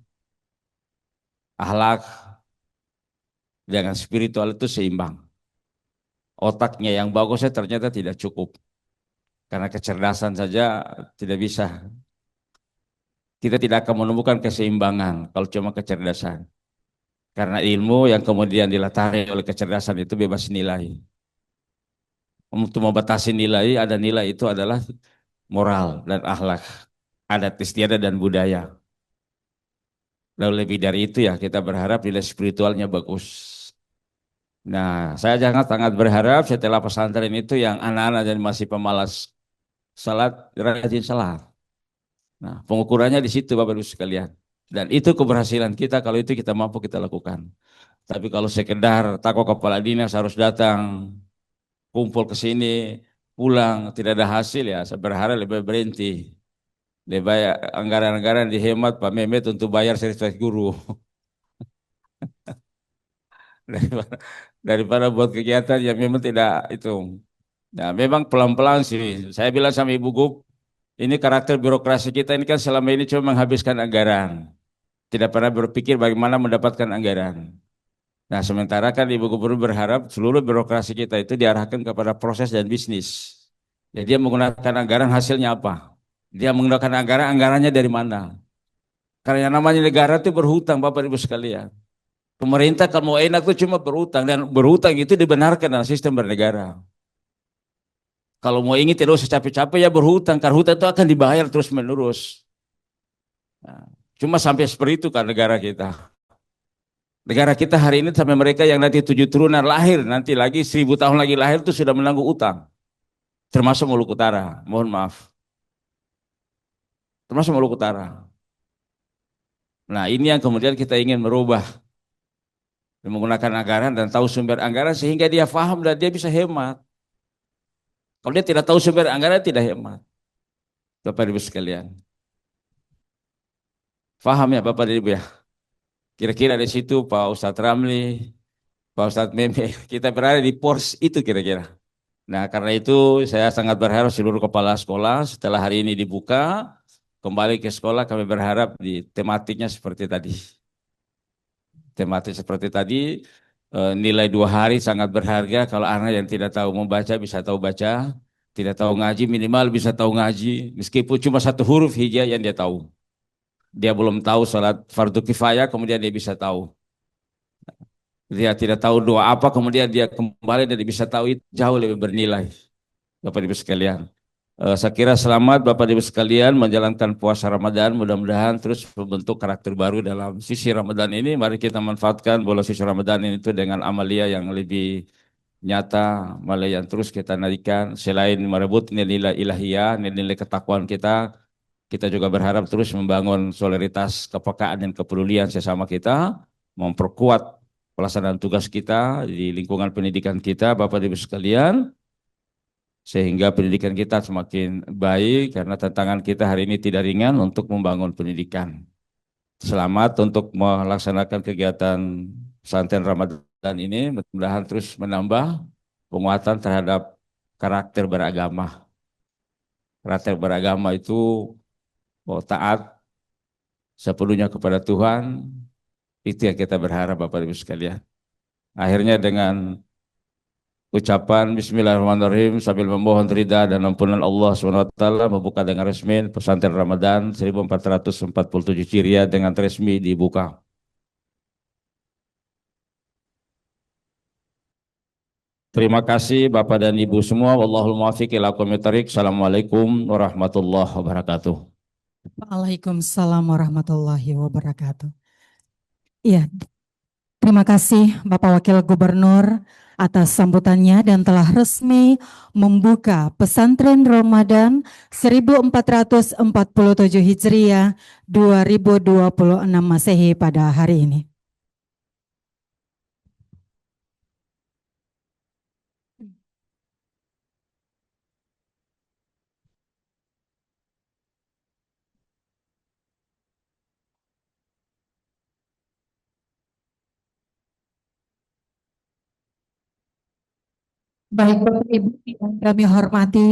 F: akhlak, dengan spiritual itu seimbang. Otaknya yang bagusnya ternyata tidak cukup. Karena kecerdasan saja tidak bisa. Kita tidak akan menemukan keseimbangan kalau cuma kecerdasan. Karena ilmu yang kemudian dilatari oleh kecerdasan itu bebas nilai. Untuk membatasi nilai, ada nilai itu adalah moral dan akhlak, adat istiadat dan budaya. Lalu lebih dari itu ya kita berharap nilai spiritualnya bagus. Nah, saya sangat berharap setelah pesantren itu yang anak-anak dan masih pemalas salat, rajin salat. Nah, pengukurannya di situ Bapak Ibu sekalian. Dan itu keberhasilan kita kalau itu kita mampu kita lakukan. Tapi kalau sekedar takut kepala dinas harus datang, kumpul ke sini, pulang, tidak ada hasil ya, saya berharap lebih berhenti. Lebih banyak anggaran-anggaran dihemat Pak Mehmet untuk bayar sertifikat guru. daripada buat kegiatan yang memang tidak itu. Nah, memang pelan-pelan sih. Saya bilang sama Ibu Gub, ini karakter birokrasi kita ini kan selama ini cuma menghabiskan anggaran. Tidak pernah berpikir bagaimana mendapatkan anggaran. Nah, sementara kan Ibu Gubernur berharap seluruh birokrasi kita itu diarahkan kepada proses dan bisnis. Jadi dia menggunakan anggaran hasilnya apa? Dia menggunakan anggarannya dari mana? Karena yang namanya negara itu berhutang Bapak Ibu sekalian. Pemerintah kalau mau enak itu cuma berhutang, dan berhutang itu dibenarkan dalam sistem bernegara. Kalau mau ingin tidak usah capek-capek ya berhutang, karena hutang itu akan dibayar terus menerus. Nah, cuma sampai seperti itu kan negara kita. Negara kita hari ini sampai mereka yang nanti 7 turunan lahir, nanti lagi 1000 tahun lagi lahir itu sudah menanggung utang. Termasuk Maluku Utara, mohon maaf. Termasuk Maluku Utara. Nah ini yang kemudian kita ingin merubah. Menggunakan anggaran dan tahu sumber anggaran sehingga dia paham dan dia bisa hemat. Kalau dia tidak tahu sumber anggaran, tidak hemat. Bapak Ibu sekalian. Paham ya Bapak Ibu ya? Kira-kira di situ Pak Ustadz Ramli, Pak Ustadz Meme, kita berada di pors itu kira-kira. Nah karena itu saya sangat berharap seluruh kepala sekolah setelah hari ini dibuka, kembali ke sekolah kami berharap di tematiknya seperti tadi. Tematik seperti tadi, nilai 2 hari sangat berharga kalau anak yang tidak tahu membaca bisa tahu baca, tidak tahu ngaji minimal bisa tahu ngaji, meskipun cuma 1 huruf hija yang dia tahu. Dia belum tahu salat fardu kifayah, kemudian dia bisa tahu. Dia tidak tahu doa apa, kemudian dia kembali dan dia bisa tahu, itu jauh lebih bernilai. Bapak Ibu sekalian. Saya kira selamat Bapak Ibu sekalian menjalankan puasa Ramadan, mudah-mudahan terus membentuk karakter baru dalam sisi Ramadan ini. Mari kita manfaatkan bulan sisi Ramadan ini itu dengan amalia yang lebih nyata, amalia yang terus kita naikkan. Selain merebut nilai ilahiyah, nilai ketakwaan kita juga berharap terus membangun solidaritas, kepekaan dan kepedulian sesama kita, memperkuat pelaksanaan tugas kita di lingkungan pendidikan kita, Bapak Ibu sekalian, sehingga pendidikan kita semakin baik karena tantangan kita hari ini tidak ringan untuk membangun pendidikan. Selamat untuk melaksanakan kegiatan pesantren Ramadan ini, mudah-mudahan terus menambah penguatan terhadap karakter beragama. Karakter beragama itu taat sepenuhnya kepada Tuhan, itu yang kita berharap Bapak Ibu sekalian. Akhirnya dengan ucapan Bismillahirrahmanirrahim sambil memohon ridha dan ampunan Allah SWT membuka dengan resmi pesantren Ramadan 1447 Hijriah dengan resmi dibuka. Terima kasih Bapak dan Ibu semua. Wallahul muwaffiq ila aqwamit thoriq. Assalamualaikum warahmatullahi wabarakatuh.
A: Waalaikumsalam warahmatullahi wabarakatuh. Iya, terima kasih Bapak Wakil Gubernur atas sambutannya dan telah resmi membuka pesantren Ramadan 1447 Hijriah 2026 Masehi pada hari ini. Baik Bapak Ibu yang kami hormati,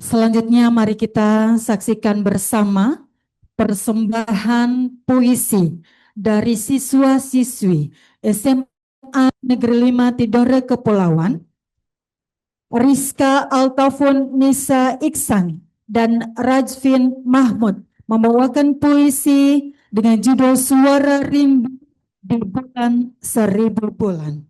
A: selanjutnya mari kita saksikan bersama persembahan puisi dari siswa-siswi SMA Negeri 5 Tidore Kepulauan, Rizka Altafun Nisa Iksan dan Rajvin Mahmud membawakan puisi dengan judul Suara Rindu di Bulan 1000 Bulan.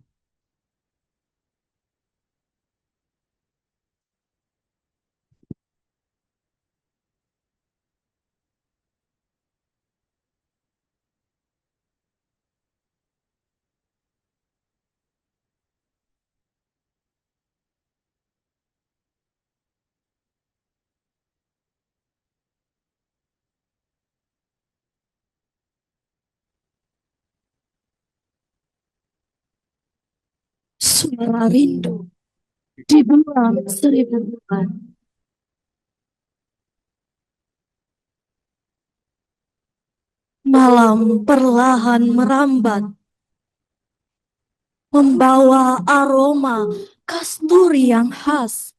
G: Suara rindu di bulan 1000 bulan. Malam perlahan merambat, membawa aroma kasturi yang khas.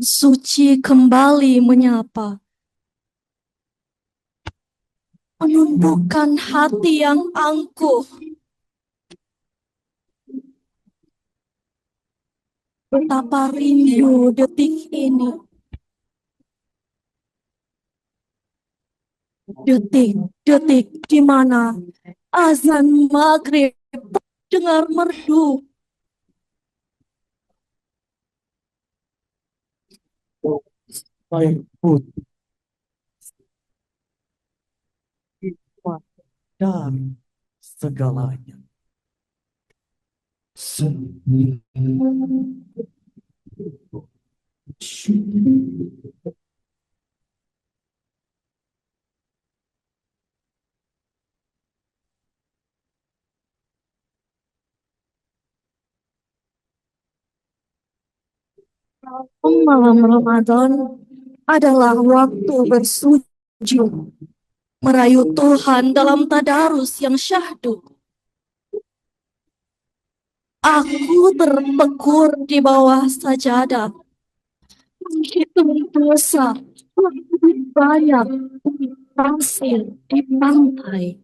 G: Suci kembali menyapa, menumbuhkan hati yang angkuh. Betapa rindu detik ini. Detik-detik di mana azan maghrib dengar merdu.
H: air putih, hikmat dan segalanya.
G: Malam Ramadan adalah waktu bersujud, merayu Tuhan dalam tadarus yang syahdu. Aku terpekur di bawah sajadah, menghitung dosa yang lebih banyak pasir di pantai.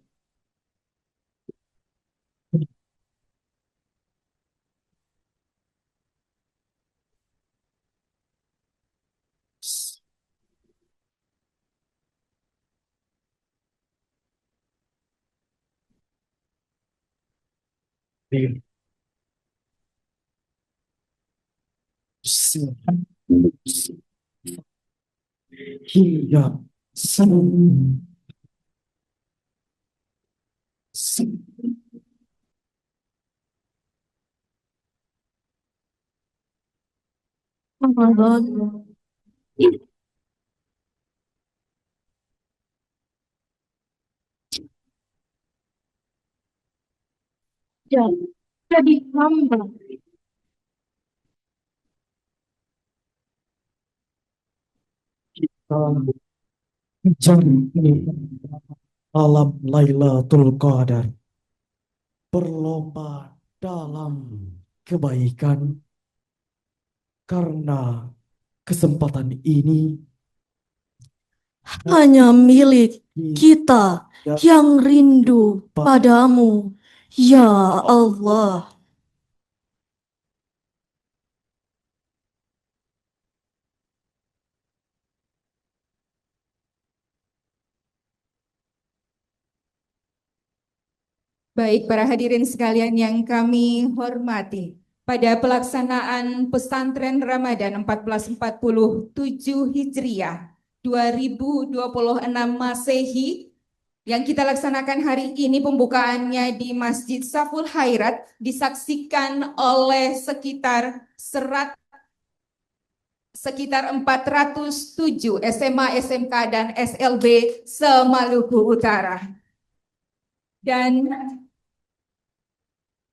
H: Hingga
G: Ramadan dan jadi hamba
H: menjadi alam Lailatul Qadar, berlomba dalam kebaikan, karena kesempatan ini
G: hanya milik kita yang rindu padamu, ya Allah.
B: Baik, para hadirin sekalian yang kami hormati, pada pelaksanaan pesantren Ramadan 1447 Hijriah 2026 Masehi yang kita laksanakan hari ini, pembukaannya di Masjid Saful Khairat disaksikan oleh sekitar 407 SMA, SMK, dan SLB se-Maluku Utara. Dan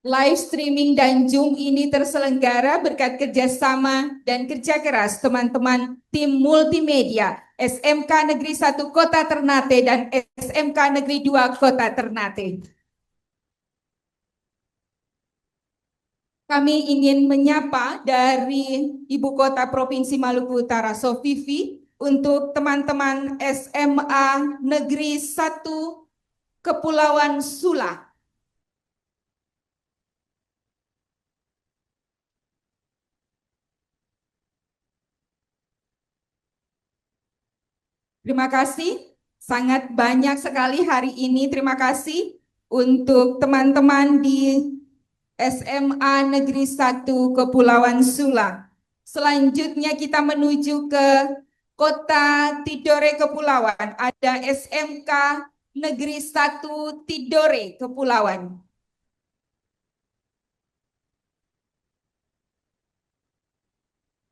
B: live streaming dan Zoom ini terselenggara berkat kerjasama dan kerja keras teman-teman tim multimedia SMK Negeri 1 Kota Ternate dan SMK Negeri 2 Kota Ternate. Kami ingin menyapa dari Ibu Kota Provinsi Maluku Utara, Sofifi, untuk teman-teman SMA Negeri 1 Kepulauan Sula. Terima kasih, sangat banyak sekali hari ini. Terima kasih untuk teman-teman di SMA Negeri 1 Kepulauan Sula. Selanjutnya kita menuju ke Kota Tidore Kepulauan. Ada SMK Negeri 1 Tidore Kepulauan.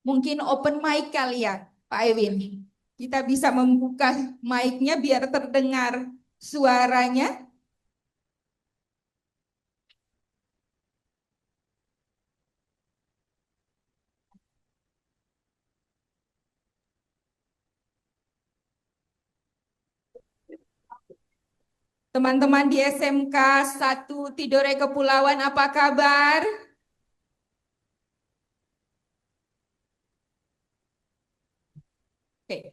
B: Mungkin open mic kali ya, Pak Ewin. Kita bisa membuka mic-nya biar terdengar suaranya. Teman-teman di SMK 1 Tidore Kepulauan, apa kabar? Oke.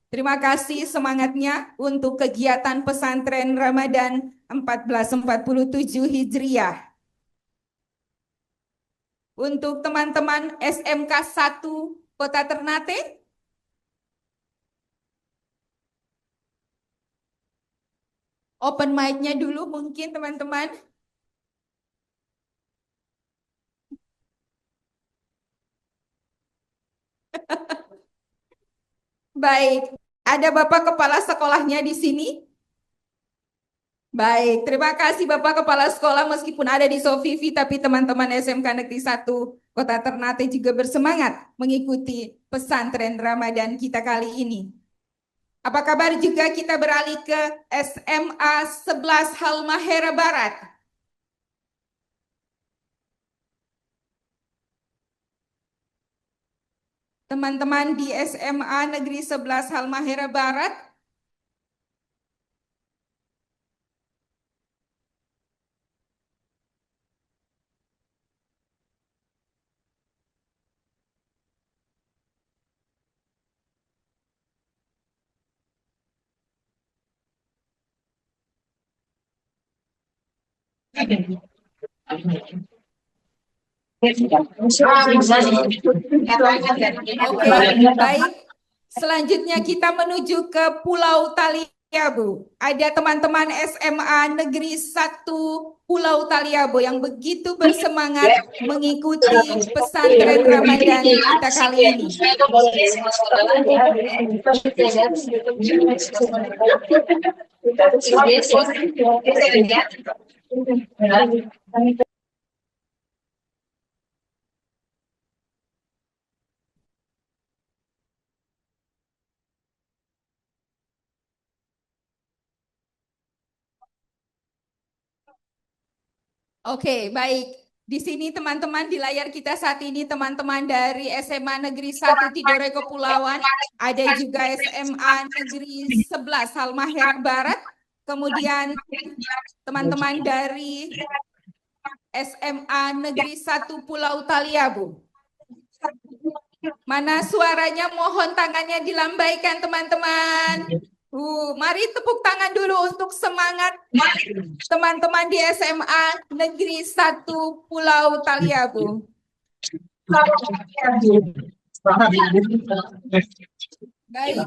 B: Terima kasih semangatnya untuk kegiatan pesantren Ramadan 1447 Hijriah. Untuk teman-teman SMK 1 Kota Ternate, open mic-nya dulu mungkin teman-teman. Baik, ada Bapak Kepala Sekolahnya di sini? Baik, terima kasih Bapak Kepala Sekolah, meskipun ada di Sofivi, tapi teman-teman SMK Negeri 1 Kota Ternate juga bersemangat mengikuti pesantren Ramadan kita kali ini. Apa kabar juga kita beralih ke SMA 11 Halmahera Barat. Teman-teman di SMA Negeri 11 Halmahera Barat, oke, baik. Selanjutnya kita menuju ke Pulau Taliabu. Ada teman-teman SMA Negeri 1 Pulau Taliabu yang begitu bersemangat mengikuti pesantren Ramadan kita kali ini. Oke, baik. Di sini teman-teman di layar kita saat ini teman-teman dari SMA Negeri 1 Tidore Kepulauan, ada juga SMA Negeri 11 Halmahera Barat, kemudian teman-teman dari SMA Negeri 1 Pulau Taliabu. Mana suaranya? Mohon tangannya dilambaikan teman-teman. Mari tepuk tangan dulu untuk semangat teman-teman di SMA Negeri 1 Pulau Taliabu. Baik,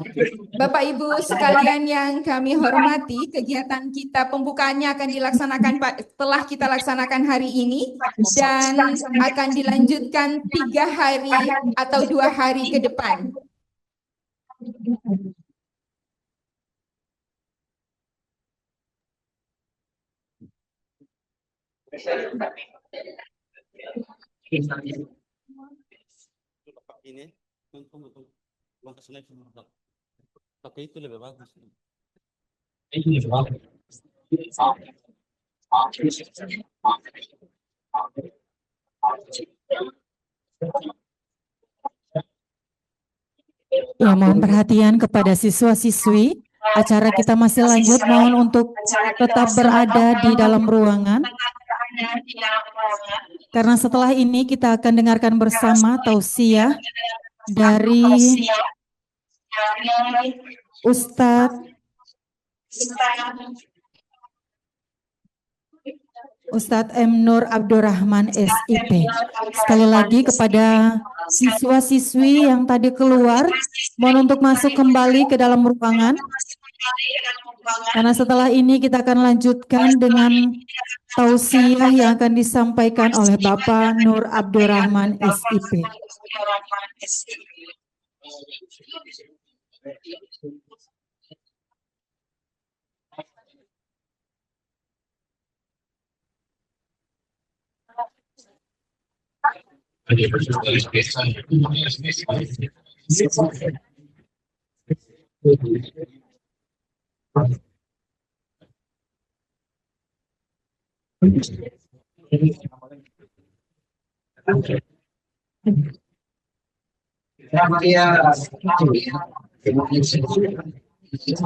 B: Bapak Ibu sekalian yang kami hormati, kegiatan kita pembukaannya akan dilaksanakan telah kita laksanakan hari ini dan akan dilanjutkan 3 hari atau 2 hari ke depan.
D: Ini pakai itu lebih bagus.
A: Ya, mohon perhatian kepada siswa-siswi. Acara kita masih lanjut, mohon untuk tetap berada di dalam ruangan. Karena setelah ini kita akan dengarkan bersama tausiah dari Ustadz M. Nur Abdurrahman SIP. Sekali lagi kepada siswa-siswi yang tadi keluar, mohon untuk masuk kembali ke dalam ruangan. Karena setelah ini kita akan lanjutkan dengan tausiah yang akan disampaikan oleh Bapak Nur Abdurrahman SIP.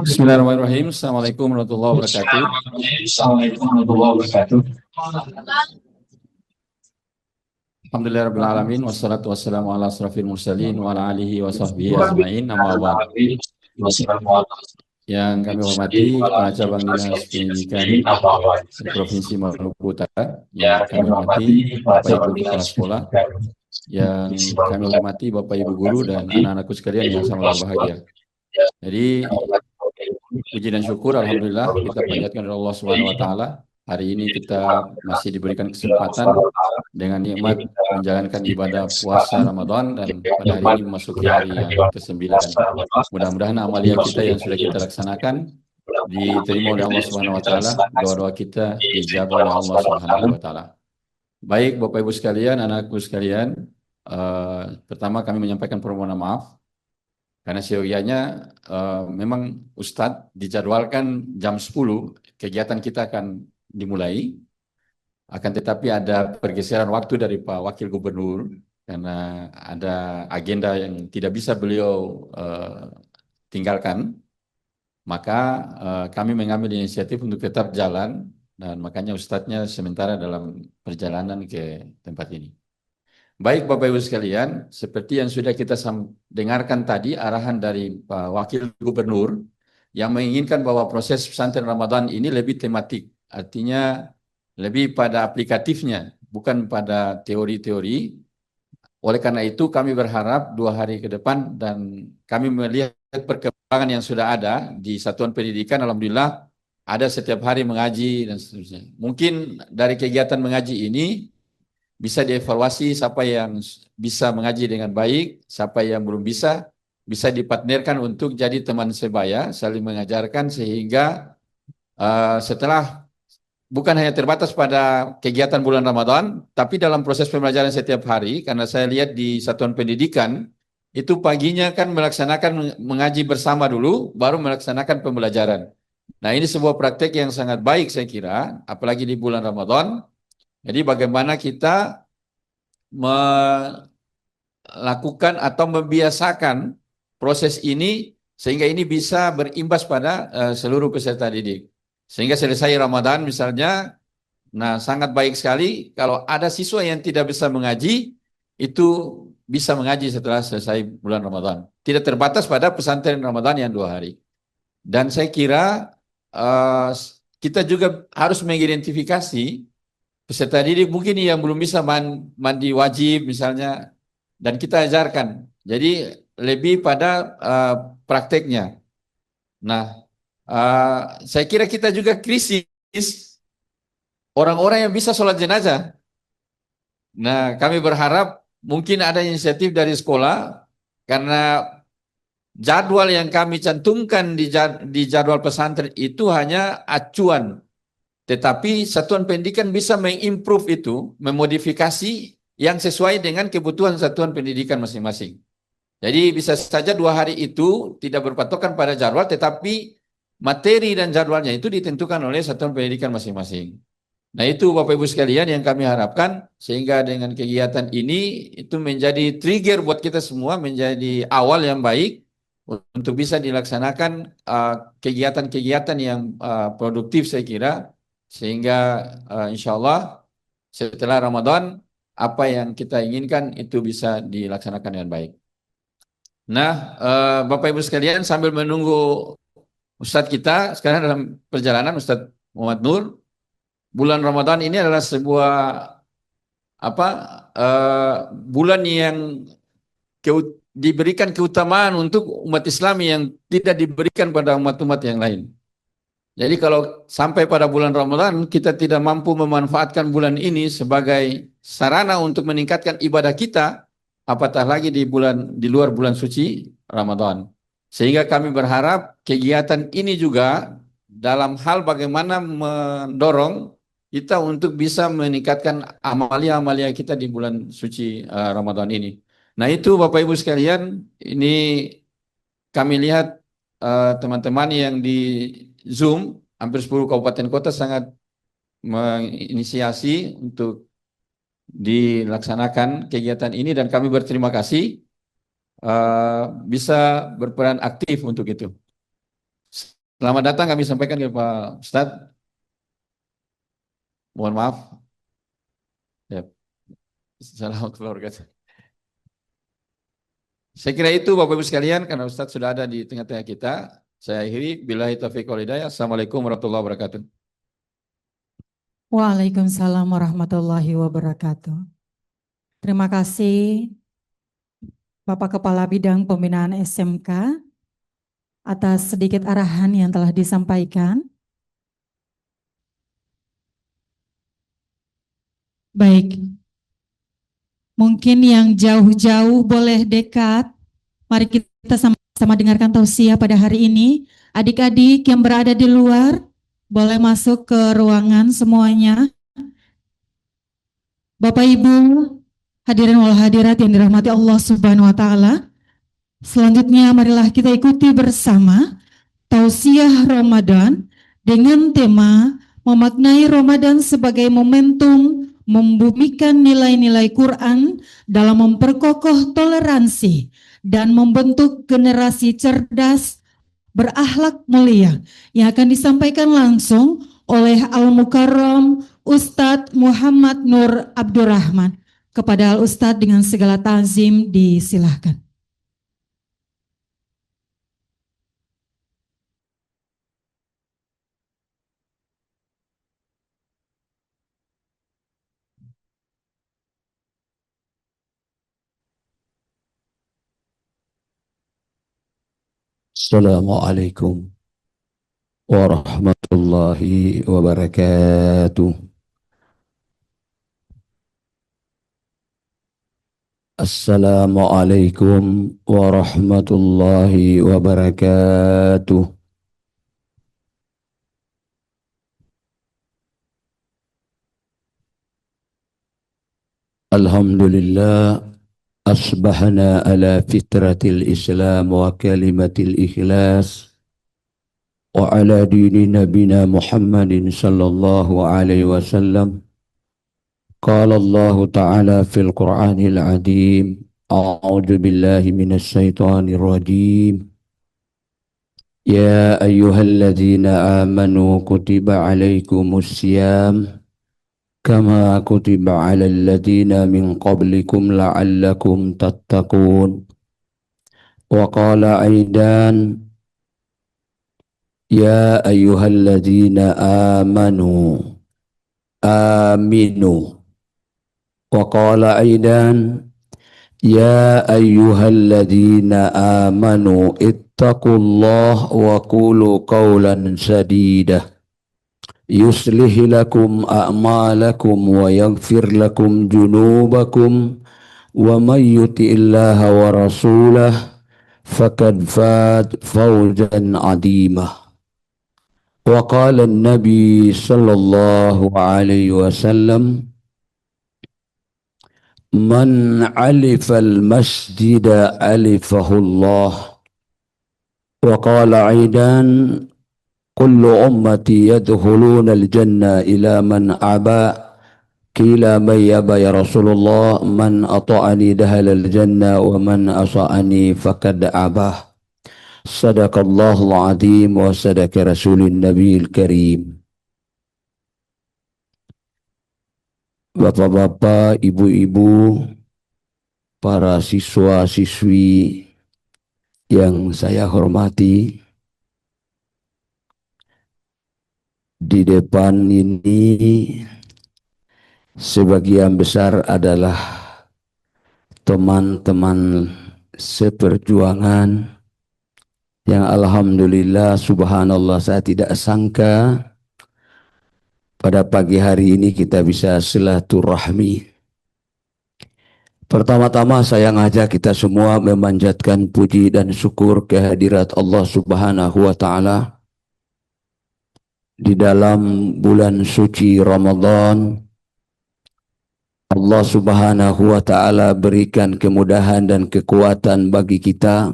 F: Bismillahirrahmanirrahim. Assalamualaikum warahmatullahi wabarakatuh. Alhamdulillah alamin wassalatu wassalamu ala asrafil mursalin wa ala alihi wa sahbihi ajmain. Amma ba'd. Yang kami hormati Kepala Cabang Dinas Pendidikan Provinsi Maluku Utara, yang kami hormati Bapak Ibu Kepala Sekolah, yang kami hormati Bapak Ibu Guru dan anak-anakku sekalian yang sama berbahagia. Jadi puji dan syukur alhamdulillah kita panjatkan kepada Allah Subhanahu wa taala
I: hari ini kita masih diberikan kesempatan dengan nikmat menjalankan ibadah puasa Ramadan dan pada hari ini memasuki hari yang ke-9. Mudah-mudahan amalia kita yang sudah kita laksanakan diterima oleh Allah Subhanahu wa taala, doa-doa kita dijabah oleh Allah Subhanahu wa taala. Baik Bapak Ibu sekalian, anakku sekalian, pertama kami menyampaikan permohonan maaf karena seyogianya memang Ustadz dijadwalkan jam 10 kegiatan kita akan dimulai, akan tetapi ada pergeseran waktu dari Pak Wakil Gubernur karena ada agenda yang tidak bisa beliau tinggalkan, maka kami mengambil inisiatif untuk tetap jalan dan makanya Ustadznya sementara dalam perjalanan ke tempat ini. Baik Bapak Ibu sekalian, seperti yang sudah kita dengarkan tadi arahan dari Pak Wakil Gubernur yang menginginkan bahwa proses pesantren Ramadan ini lebih tematik, artinya lebih pada aplikatifnya, bukan pada teori-teori. Oleh karena itu kami berharap 2 hari ke depan dan kami melihat perkembangan yang sudah ada di satuan pendidikan, alhamdulillah ada setiap hari mengaji dan seterusnya. Mungkin dari kegiatan mengaji ini bisa dievaluasi siapa yang bisa mengaji dengan baik, siapa yang belum bisa dipartnerkan untuk jadi teman sebaya, saling mengajarkan sehingga setelah bukan hanya terbatas pada kegiatan bulan Ramadan, tapi dalam proses pembelajaran setiap hari, karena saya lihat di satuan pendidikan, itu paginya kan melaksanakan mengaji bersama dulu, baru melaksanakan pembelajaran. Nah ini sebuah praktek yang sangat baik saya kira, apalagi di bulan Ramadan. Jadi bagaimana kita melakukan atau membiasakan proses ini sehingga ini bisa berimbas pada seluruh peserta didik. Sehingga selesai Ramadan misalnya, nah sangat baik sekali kalau ada siswa yang tidak bisa mengaji, itu bisa mengaji setelah selesai bulan Ramadan. Tidak terbatas pada pesantren Ramadan yang 2 hari. Dan saya kira kita juga harus mengidentifikasi peserta didik mungkin yang belum bisa mandi wajib misalnya, dan kita ajarkan. Jadi lebih pada prakteknya. Nah, saya kira kita juga krisis orang-orang yang bisa sholat jenazah. Nah, kami berharap mungkin ada inisiatif dari sekolah karena jadwal yang kami cantumkan di jadwal pesantren itu hanya acuan. Tetapi satuan pendidikan bisa mengimprove itu, memodifikasi yang sesuai dengan kebutuhan satuan pendidikan masing-masing. Jadi bisa saja 2 hari itu tidak berpatokan pada jadwal, tetapi materi dan jadwalnya itu ditentukan oleh satuan pendidikan masing-masing. Nah itu Bapak Ibu sekalian yang kami harapkan, sehingga dengan kegiatan ini itu menjadi trigger buat kita semua, menjadi awal yang baik untuk bisa dilaksanakan kegiatan-kegiatan yang produktif saya kira. Sehingga insya Allah setelah Ramadan apa yang kita inginkan itu bisa dilaksanakan dengan baik. Nah Bapak Ibu sekalian, sambil menunggu Ustadz kita sekarang dalam perjalanan, Ustadz Muhammad Nur, bulan Ramadan ini adalah sebuah bulan yang diberikan keutamaan untuk umat Islam yang tidak diberikan pada umat-umat yang lain. Jadi kalau sampai pada bulan Ramadan kita tidak mampu memanfaatkan bulan ini sebagai sarana untuk meningkatkan ibadah kita, apatah lagi di luar bulan suci Ramadan. Sehingga kami berharap kegiatan ini juga dalam hal bagaimana mendorong kita untuk bisa meningkatkan amalia-amalia kita di bulan suci Ramadan ini. Nah itu Bapak Ibu sekalian, ini kami lihat teman-teman yang di Zoom, hampir 10 kabupaten kota sangat menginisiasi untuk dilaksanakan kegiatan ini dan kami berterima kasih bisa berperan aktif untuk itu. Selamat datang kami sampaikan ke Pak Ustadz. Mohon maaf. Ya. Assalamualaikum warahmatullahi wabarakatuh. Saya kira itu Bapak Ibu sekalian, karena Ustadz sudah ada di tengah-tengah kita. Saya akhiri, billahi taufiq wal hidayah. Assalamualaikum warahmatullahi wabarakatuh.
A: Waalaikumsalam warahmatullahi wabarakatuh. Terima kasih Bapak Kepala Bidang Pembinaan SMK atas sedikit arahan yang telah disampaikan. Baik, mungkin yang jauh-jauh boleh dekat. Mari kita sama-sama dengarkan tausiah pada hari ini. Adik-adik yang berada di luar, boleh masuk ke ruangan semuanya. Bapak Ibu, hadirin wal hadirat yang dirahmati Allah Subhanahu wa taala. Selanjutnya marilah kita ikuti bersama tausiah Ramadan dengan tema memaknai Ramadan sebagai momentum membumikan nilai-nilai Quran dalam memperkokoh toleransi dan membentuk generasi cerdas berakhlak mulia yang akan disampaikan langsung oleh Al-Mukarram Ustadz Muhammad Nur Abdurrahman. Kepada Al-Ustadz dengan segala ta'zim disilahkan.
C: Assalamualaikum warahmatullahi wabarakatuh. Assalamualaikum warahmatullahi wabarakatuh. Alhamdulillah asbahna ala fitratil Islam wa kalimatil ikhlas wa ala dini nabina Muhammadin sallallahu alaihi wasallam. Qala Allah ta'ala fil Qur'anil azim. A'udzu billahi minasy syaithanir rajim. Ya ayyuhalladzina amanu kutiba alaikumus syiyam kama kutiba alal ladzina min qablikum la'allakum tattaqun. Wa qala aidan ya ayyuhalladzina amanu aminu. Wa qala aidan ya ayyuhalladzina amanu ittaqullaha wa qulu qawlan sadida yuslih lakum a'malakum wa yaghfir lakum junubakum wa may yuti'illaha wa rasulahu faqad fawzan 'azima. Wa qala an-nabi sallallahu alaihi wasallam man 'alifa al-masjida 'alifahu Allah. Wa qala aidan kullu ummati yadkhuluna al-jannah ila man aba. Qila man yaba ya Rasulullah, man ata'ani dakhala al-jannah wa man asa'ani faqad abah. Sadaqallahul azim wa sadaqa rasulun nabiyil karim. Bapak-bapak, ibu-ibu, para siswa-siswi yang saya hormati, di depan ini sebagian besar adalah teman-teman seperjuangan yang alhamdulillah subhanallah saya tidak sangka pada pagi hari ini kita bisa silaturahmi. Pertama-tama saya ngajak kita semua memanjatkan puji dan syukur kehadirat Allah Subhanahu wa taala di dalam bulan suci Ramadan. Allah Subhanahu wa taala berikan kemudahan dan kekuatan bagi kita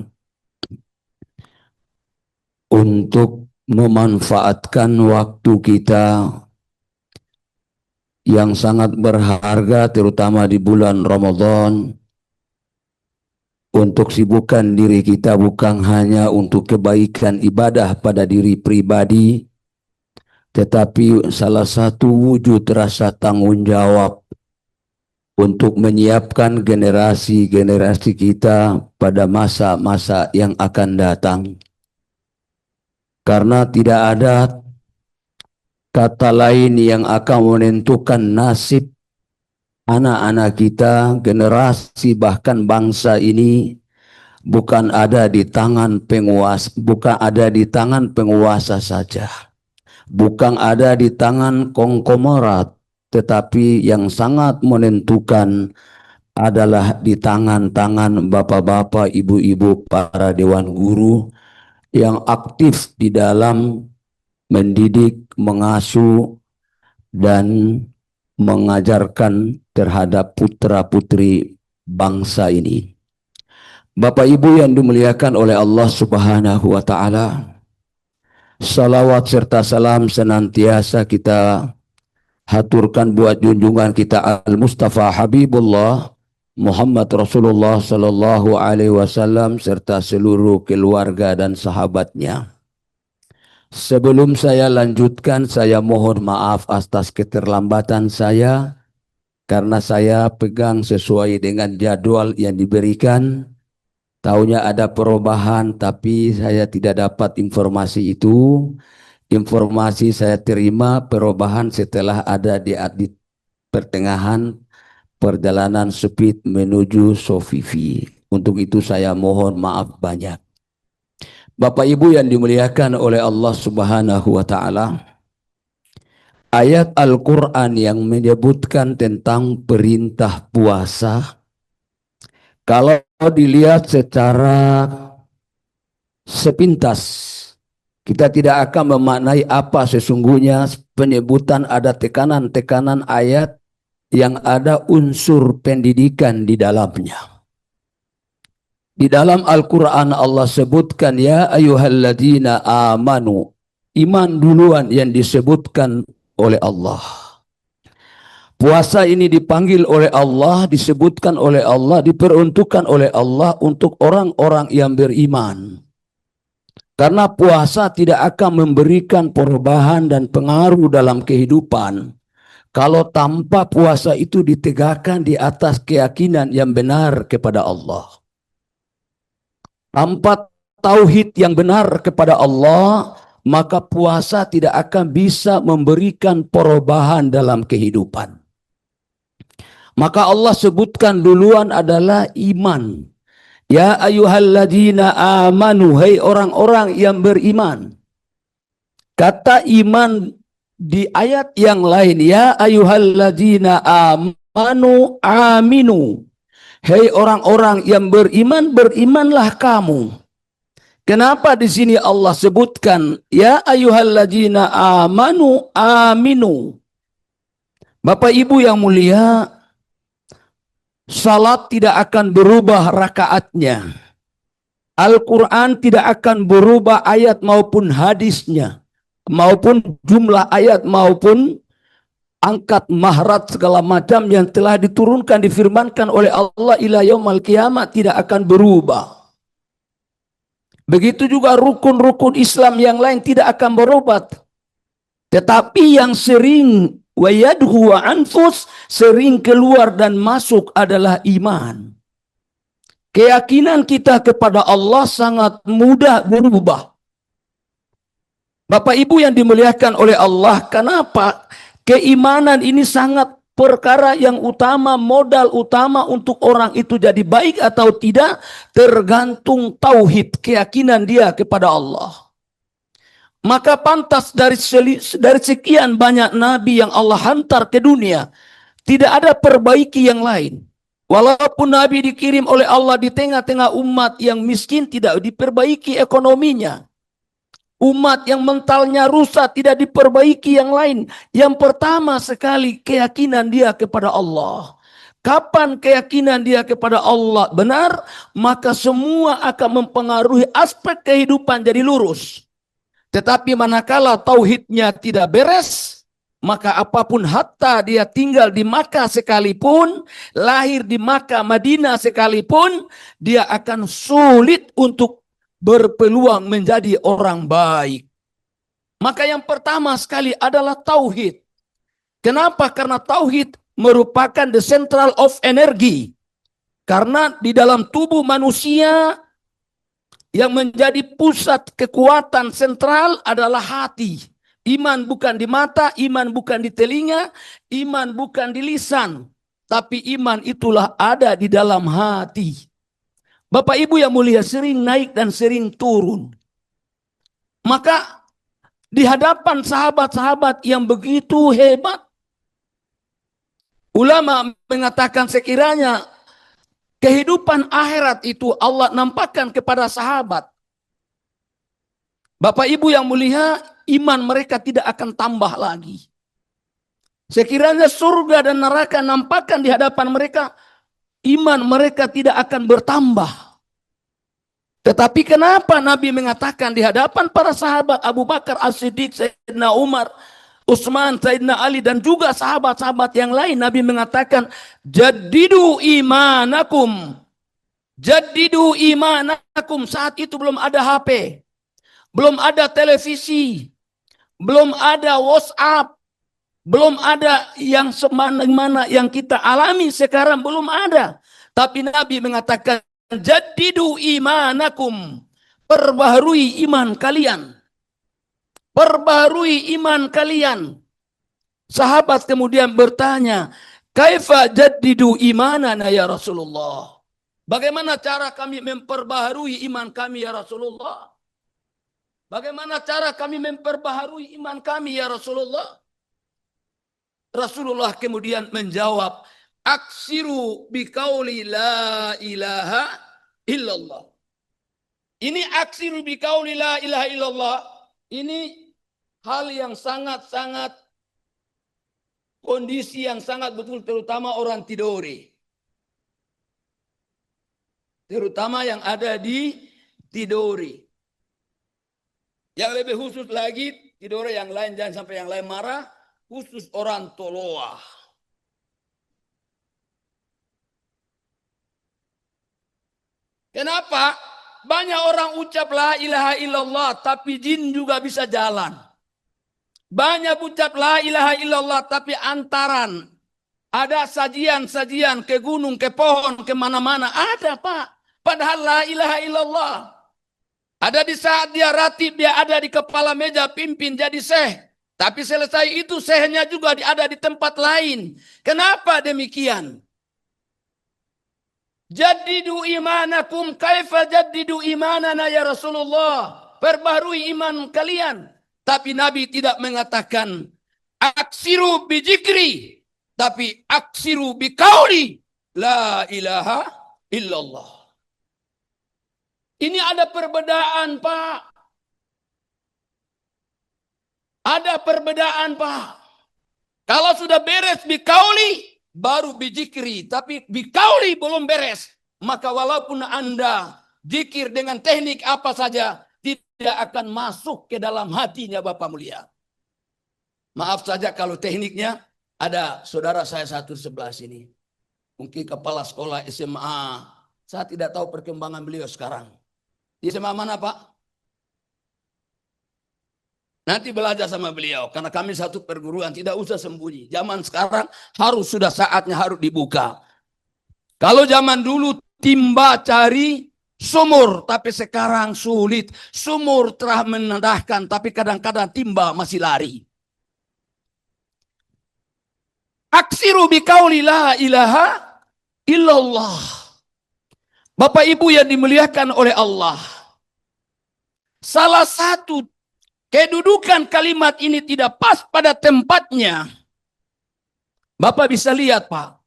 C: untuk memanfaatkan waktu kita yang sangat berharga terutama di bulan Ramadan untuk sibukkan diri kita bukan hanya untuk kebaikan ibadah pada diri pribadi, tetapi salah satu wujud rasa tanggung jawab untuk menyiapkan generasi-generasi kita pada masa-masa yang akan datang. Karena tidak ada kata lain yang akan menentukan nasib anak-anak kita, generasi bahkan bangsa ini bukan ada di tangan penguasa, bukan ada di tangan penguasa saja. Bukan ada di tangan konglomerat, tetapi yang sangat menentukan adalah di tangan-tangan bapak-bapak, ibu-ibu, para dewan guru yang aktif di dalam mendidik, mengasuh, dan mengajarkan terhadap putra-putri bangsa ini. Bapak Ibu yang dimuliakan oleh Allah Subhanahu wa Ta'ala, salawat serta salam senantiasa kita haturkan buat junjungan kita Al-Mustafa Habibullah Muhammad Rasulullah Sallallahu Alaihi Wasallam serta seluruh keluarga dan sahabatnya. Sebelum saya lanjutkan, saya mohon maaf atas keterlambatan saya karena saya pegang sesuai dengan jadwal yang diberikan. Taunya ada perubahan, tapi saya tidak dapat informasi itu. Informasi saya terima perubahan setelah ada di pertengahan perjalanan speed menuju Sofifi. Untuk itu saya mohon maaf banyak. Bapak Ibu yang dimuliakan oleh Allah Subhanahu wa Ta'ala, ayat Al-Quran yang menyebutkan tentang perintah puasa, kalau dilihat secara sepintas, kita tidak akan memaknai apa sesungguhnya penyebutan ada tekanan-tekanan ayat yang ada unsur pendidikan di dalamnya. Di dalam Al-Quran Allah sebutkan, ya ayyuhalladzina amanu. Iman duluan yang disebutkan oleh Allah. Puasa ini dipanggil oleh Allah, disebutkan oleh Allah, diperuntukkan oleh Allah untuk orang-orang yang beriman. Karena puasa tidak akan memberikan perubahan dan pengaruh dalam kehidupan kalau tanpa puasa itu ditegakkan di atas keyakinan yang benar kepada Allah. Tanpa tauhid yang benar kepada Allah, maka puasa tidak akan bisa memberikan perubahan dalam kehidupan. Maka Allah sebutkan duluan adalah iman. Ya ayyuhalladzina amanu, hai orang-orang yang beriman. Kata iman di ayat yang lain, ya ayyuhalladzina amanu aminu. Hei orang-orang yang beriman, berimanlah kamu. Kenapa di sini Allah sebutkan ya ayyuhalladzina amanu aminu? Bapak Ibu yang mulia, salat tidak akan berubah rakaatnya. Al-Quran tidak akan berubah ayat maupun hadisnya, maupun jumlah ayat maupun angkat mahrat segala macam yang telah diturunkan, difirmankan oleh Allah ila yaumal kiamat tidak akan berubah. Begitu juga rukun-rukun Islam yang lain tidak akan berubah. Tetapi yang sering wayadhu wa anfus, sering keluar dan masuk adalah iman. Keyakinan kita kepada Allah sangat mudah berubah. Bapak Ibu yang dimuliakan oleh Allah, kenapa? Keimanan ini sangat perkara yang utama, modal utama untuk orang itu jadi baik atau tidak, tergantung tauhid, keyakinan dia kepada Allah. Maka pantas dari sekian banyak nabi yang Allah hantar ke dunia, tidak ada perbaiki yang lain. Walaupun nabi dikirim oleh Allah di tengah-tengah umat yang miskin, tidak diperbaiki ekonominya. Umat yang mentalnya rusak, tidak diperbaiki yang lain. Yang pertama sekali keyakinan dia kepada Allah. Kapan keyakinan dia kepada Allah benar, maka semua akan mempengaruhi aspek kehidupan jadi lurus. Tetapi manakala tauhidnya tidak beres, maka apapun hatta dia tinggal di Makkah sekalipun, lahir di Makkah, Madinah sekalipun, dia akan sulit untuk berpeluang menjadi orang baik. Maka yang pertama sekali adalah tauhid. Kenapa? Karena tauhid merupakan the central of energy. Karena di dalam tubuh manusia yang menjadi pusat kekuatan sentral adalah hati. Iman bukan di mata, iman bukan di telinga, iman bukan di lisan. Tapi iman itulah ada di dalam hati. Bapak Ibu yang mulia, sering naik dan sering turun. Maka di hadapan sahabat-sahabat yang begitu hebat, Ulama mengatakan sekiranya kehidupan akhirat itu Allah nampakkan kepada sahabat. Bapak Ibu yang mulia, iman mereka tidak akan tambah lagi. Sekiranya surga dan neraka nampakkan di hadapan mereka, iman mereka tidak akan bertambah. Tetapi kenapa Nabi mengatakan di hadapan para sahabat Abu Bakar As-Siddiq, Sayyidina Umar, Utsman, Sayyidina Ali dan juga sahabat-sahabat yang lain, Nabi mengatakan, "Jaddidu imanakum." Jaddidu imanakum. Saat itu belum ada HP, belum ada televisi, belum ada WhatsApp, belum ada yang semana-mana yang kita alami sekarang, belum ada. Tapi Nabi mengatakan, "Jaddidu imanakum." Perbaharui iman kalian. Perbaharui iman kalian. Sahabat kemudian bertanya, "Kaifa jaddidu imanana ya Rasulullah?" Bagaimana cara kami memperbaharui iman kami ya Rasulullah? Bagaimana cara kami memperbaharui iman kami ya Rasulullah? Rasulullah kemudian menjawab, "Aksiru biqauli la ilaha illallah." Ini aksiru biqauli la ilaha illallah. Ini hal yang sangat-sangat, kondisi yang sangat betul, terutama orang Tidore. Terutama yang ada di Tidore. Yang lebih khusus lagi, Tidore yang lain jangan sampai yang lain marah, khusus orang Toloa. Kenapa? Banyak orang ucap la ilaha illallah, tapi jin juga bisa jalan. Banyak ucap la ilaha illallah, tapi antaran. Ada sajian-sajian ke gunung, ke pohon, ke mana-mana. Ada, Pak. Padahal la ilaha illallah. Ada di saat dia ratib, dia ada di kepala meja pimpin jadi syekh. Tapi selesai itu syekhnya juga ada di tempat lain. Kenapa demikian? Jaddidu imanakum, kaifa jaddidu imanana ya Rasulullah. Perbaharui iman kalian. Tapi Nabi tidak mengatakan aksiru bijikri, tapi aksiru biqauli la ilaha illallah. Ini ada perbedaan, Pak. Ada perbedaan, Pak. Kalau sudah beres biqauli, baru bijikri. Tapi biqauli belum beres. Maka walaupun Anda zikir dengan teknik apa saja, tidak akan masuk ke dalam hatinya Bapak mulia. Maaf saja kalau tekniknya, ada saudara saya satu sebelah sini. Mungkin kepala sekolah SMA. Saya tidak tahu perkembangan beliau sekarang. Di SMA mana, Pak? Nanti belajar sama beliau. Karena kami satu perguruan, tidak usah sembunyi. Zaman sekarang harus, sudah saatnya harus dibuka. Kalau zaman dulu timba cari sumur, tapi sekarang sulit. Sumur telah menendahkan, tapi kadang-kadang timba masih lari. Aksiru biqauli la ilaha illallah. Bapak Ibu yang dimuliakan oleh Allah. Salah satu kedudukan kalimat ini tidak pas pada tempatnya. Bapak bisa lihat, Pak.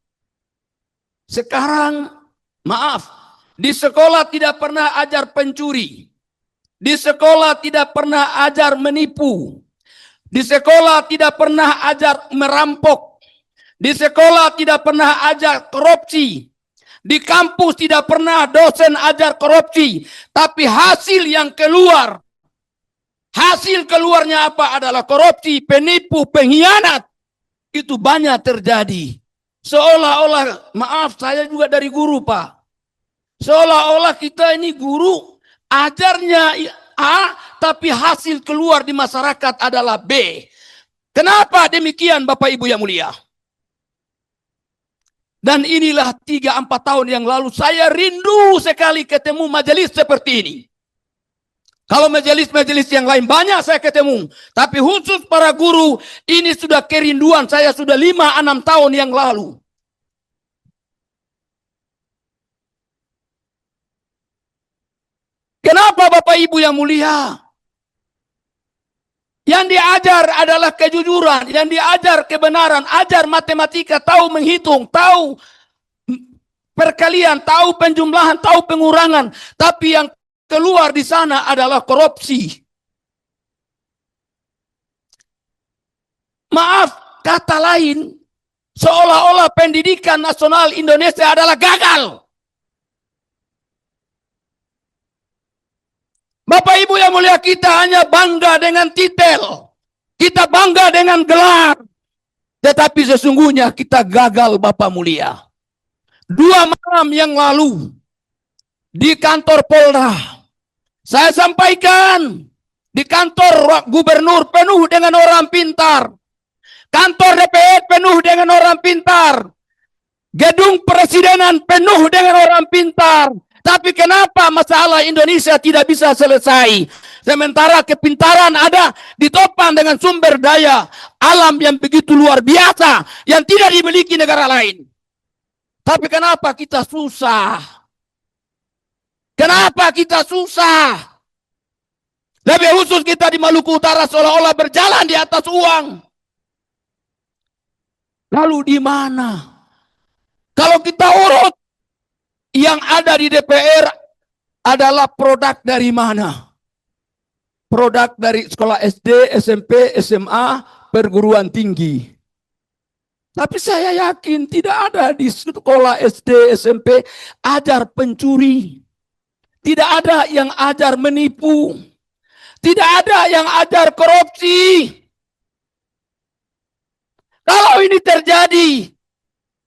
C: Sekarang, maaf, di sekolah tidak pernah ajar pencuri. Di sekolah tidak pernah ajar menipu. Di sekolah tidak pernah ajar merampok. Di sekolah tidak pernah ajar korupsi. Di kampus tidak pernah dosen ajar korupsi. Tapi hasil yang keluar, hasil keluarnya apa? Adalah korupsi, penipu, pengkhianat. Itu banyak terjadi. Seolah-olah, maaf saya juga dari guru, Pak. Seolah-olah kita ini guru, ajarnya A, tapi hasil keluar di masyarakat adalah B. Kenapa demikian Bapak Ibu yang mulia? Dan inilah 3-4 tahun yang lalu saya rindu sekali ketemu majelis seperti ini. Kalau majelis-majelis yang lain banyak saya ketemu. Tapi khusus para guru, ini sudah kerinduan saya sudah 5-6 tahun yang lalu. Kenapa Bapak Ibu yang mulia?
J: Yang diajar adalah kejujuran, yang diajar kebenaran, ajar matematika, tahu menghitung, tahu perkalian, tahu penjumlahan, tahu pengurangan. Tapi yang keluar di sana adalah korupsi. Maaf, kata lain, seolah-olah pendidikan nasional Indonesia adalah gagal. Bapak Ibu yang mulia, kita hanya bangga dengan titel. Kita bangga dengan gelar. Tetapi sesungguhnya kita gagal, Bapak mulia. 2 malam yang lalu di kantor Polda, saya sampaikan di kantor gubernur penuh dengan orang pintar. Kantor DPR penuh dengan orang pintar. Gedung presidenan penuh dengan orang pintar. Tapi kenapa masalah Indonesia tidak bisa selesai? Sementara kepintaran ada ditopang dengan sumber daya alam yang begitu luar biasa, yang tidak dimiliki negara lain. Tapi kenapa kita susah? Kenapa kita susah? Lebih khusus kita di Maluku Utara seolah-olah berjalan di atas uang. Lalu di mana? Kalau kita urut, yang ada di DPR adalah produk dari mana? Produk dari sekolah SD, SMP, SMA, perguruan tinggi. Tapi saya yakin tidak ada di sekolah SD, SMP ajar pencuri. Tidak ada yang ajar menipu. Tidak ada yang ajar korupsi. Kalau ini terjadi,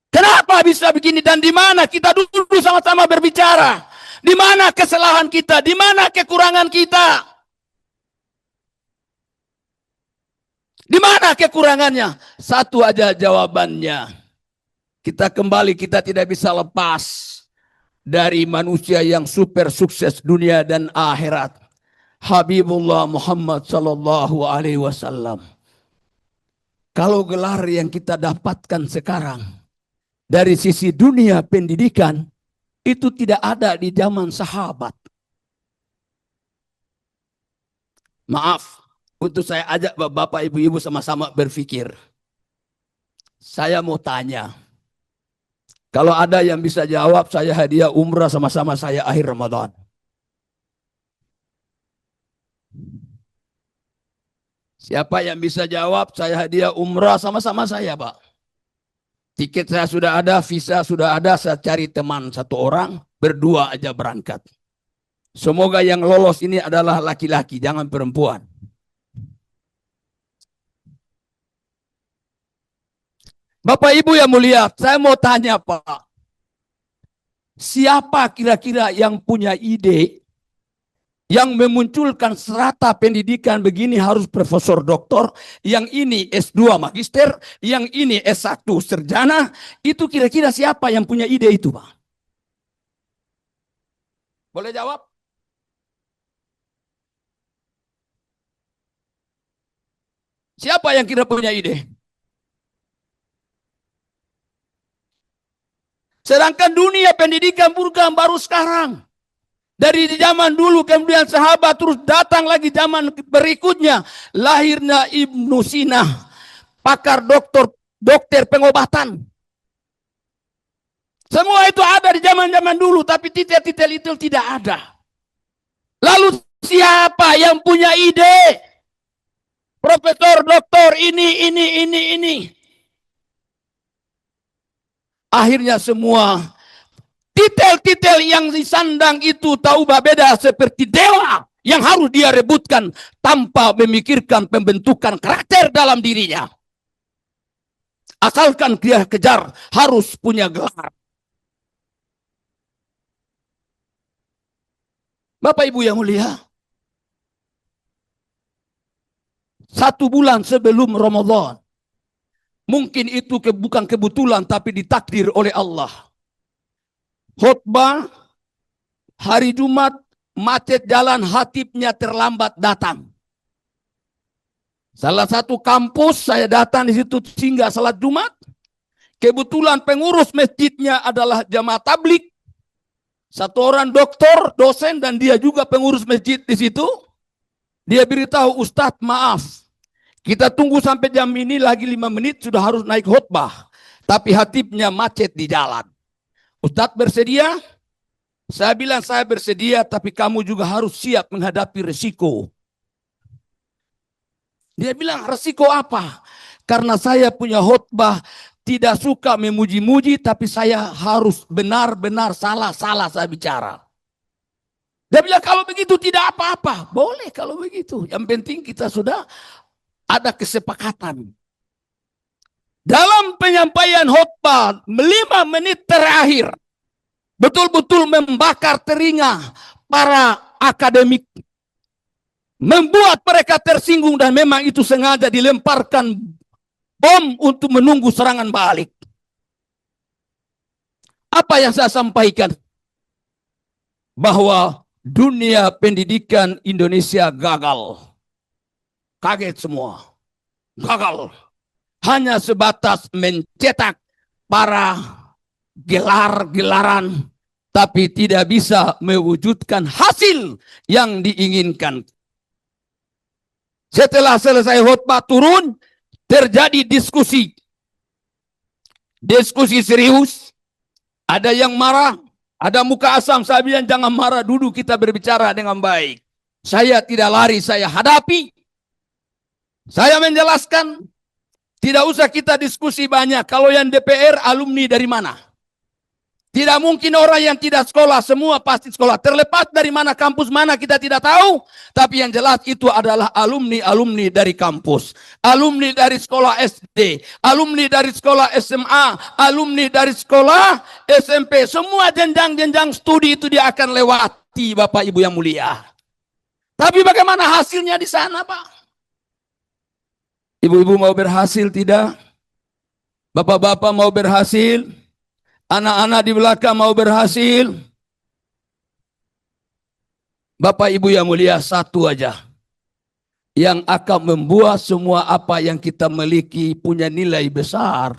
J: kenapa bisa begini dan di mana kita dulu sama-sama berbicara? Di mana kesalahan kita? Di mana kekurangan kita? Di mana kekurangannya? Satu aja jawabannya. Kita kembali, kita tidak bisa lepas dari manusia yang super sukses dunia dan akhirat. Habibullah Muhammad sallallahu alaihi wasallam. Kalau gelar yang kita dapatkan sekarang dari sisi dunia pendidikan itu tidak ada di zaman sahabat. Maaf, untuk saya ajak Bapak Ibu-Ibu sama-sama berpikir. Saya mau tanya. Kalau ada yang bisa jawab, saya hadiah umrah sama-sama saya akhir Ramadan. Siapa yang bisa jawab, saya hadiah umrah sama-sama saya, Pak. Tiket saya sudah ada, visa sudah ada, saya cari teman 1 orang, berdua aja berangkat. Semoga yang lolos ini adalah laki-laki, jangan perempuan. Bapak Ibu yang mulia, saya mau tanya Pak. Siapa kira-kira yang punya ide yang memunculkan serata pendidikan begini harus profesor doktor, yang ini S2 magister, yang ini S1 sarjana, itu kira-kira siapa yang punya ide itu, Pak? Boleh jawab? Siapa yang kira punya ide? Sedangkan dunia pendidikan bukan baru sekarang. Dari zaman dulu kemudian sahabat terus datang lagi zaman berikutnya. Lahirnya Ibnu Sina, pakar dokter pengobatan. Semua itu ada di zaman-zaman dulu, tapi titel-titel itu tidak ada. Lalu siapa yang punya ide? Profesor, doktor, ini. Akhirnya semua titel-titel yang disandang itu tahu beda seperti dewa yang harus dia rebutkan tanpa memikirkan pembentukan karakter dalam dirinya. Asalkan dia kejar harus punya gelar. Bapak Ibu yang mulia, 1 bulan sebelum Ramadan, mungkin itu bukan kebetulan tapi ditakdir oleh Allah. Khutbah hari Jumat, macet jalan, khatibnya terlambat datang. Salah satu kampus saya datang di situ singgah salat Jumat. Kebetulan pengurus masjidnya adalah jamaah tabligh. 1 orang doktor, dosen, dan dia juga pengurus masjid di situ. Dia beritahu, Ustadz maaf, Kita tunggu sampai jam ini lagi 5 menit sudah harus naik khutbah. Tapi hatibnya macet di jalan. Ustadz bersedia? Saya bilang saya bersedia, tapi kamu juga harus siap menghadapi resiko. Dia bilang, resiko apa? Karena saya punya khutbah, tidak suka memuji-muji, tapi saya harus benar-benar salah-salah saya bicara. Dia bilang, kalau begitu tidak apa-apa. Boleh kalau begitu. Yang penting kita sudah ada kesepakatan. Dalam penyampaian khutbah 5 menit terakhir, betul-betul membakar telinga para akademik, membuat mereka tersinggung, dan memang itu sengaja dilemparkan bom untuk menunggu serangan balik. Apa yang saya sampaikan? Bahwa dunia pendidikan Indonesia gagal. Kaget semua. Gagal. Hanya sebatas mencetak para gelar-gelaran, tapi tidak bisa mewujudkan hasil yang diinginkan. Setelah selesai khutbah turun, terjadi diskusi. Diskusi serius. Ada yang marah, ada muka asam. Saya bilang jangan marah, duduk kita berbicara dengan baik. Saya tidak lari, saya hadapi. Saya menjelaskan, tidak usah kita diskusi banyak. Kalau yang DPR alumni dari mana? Tidak mungkin orang yang tidak sekolah, semua pasti sekolah. Terlepas dari mana, kampus mana kita tidak tahu. Tapi yang jelas itu adalah alumni-alumni dari kampus. Alumni dari sekolah SD. Alumni dari sekolah SMA. Alumni dari sekolah SMP. Semua jenjang-jenjang studi itu dia akan lewati, Bapak Ibu yang mulia. Tapi bagaimana hasilnya di sana, Pak? Ibu-ibu mau berhasil tidak? Bapak-bapak mau berhasil? Anak-anak di belakang mau berhasil? Bapak Ibu yang mulia, satu aja yang akan membuat semua apa yang kita miliki punya nilai besar,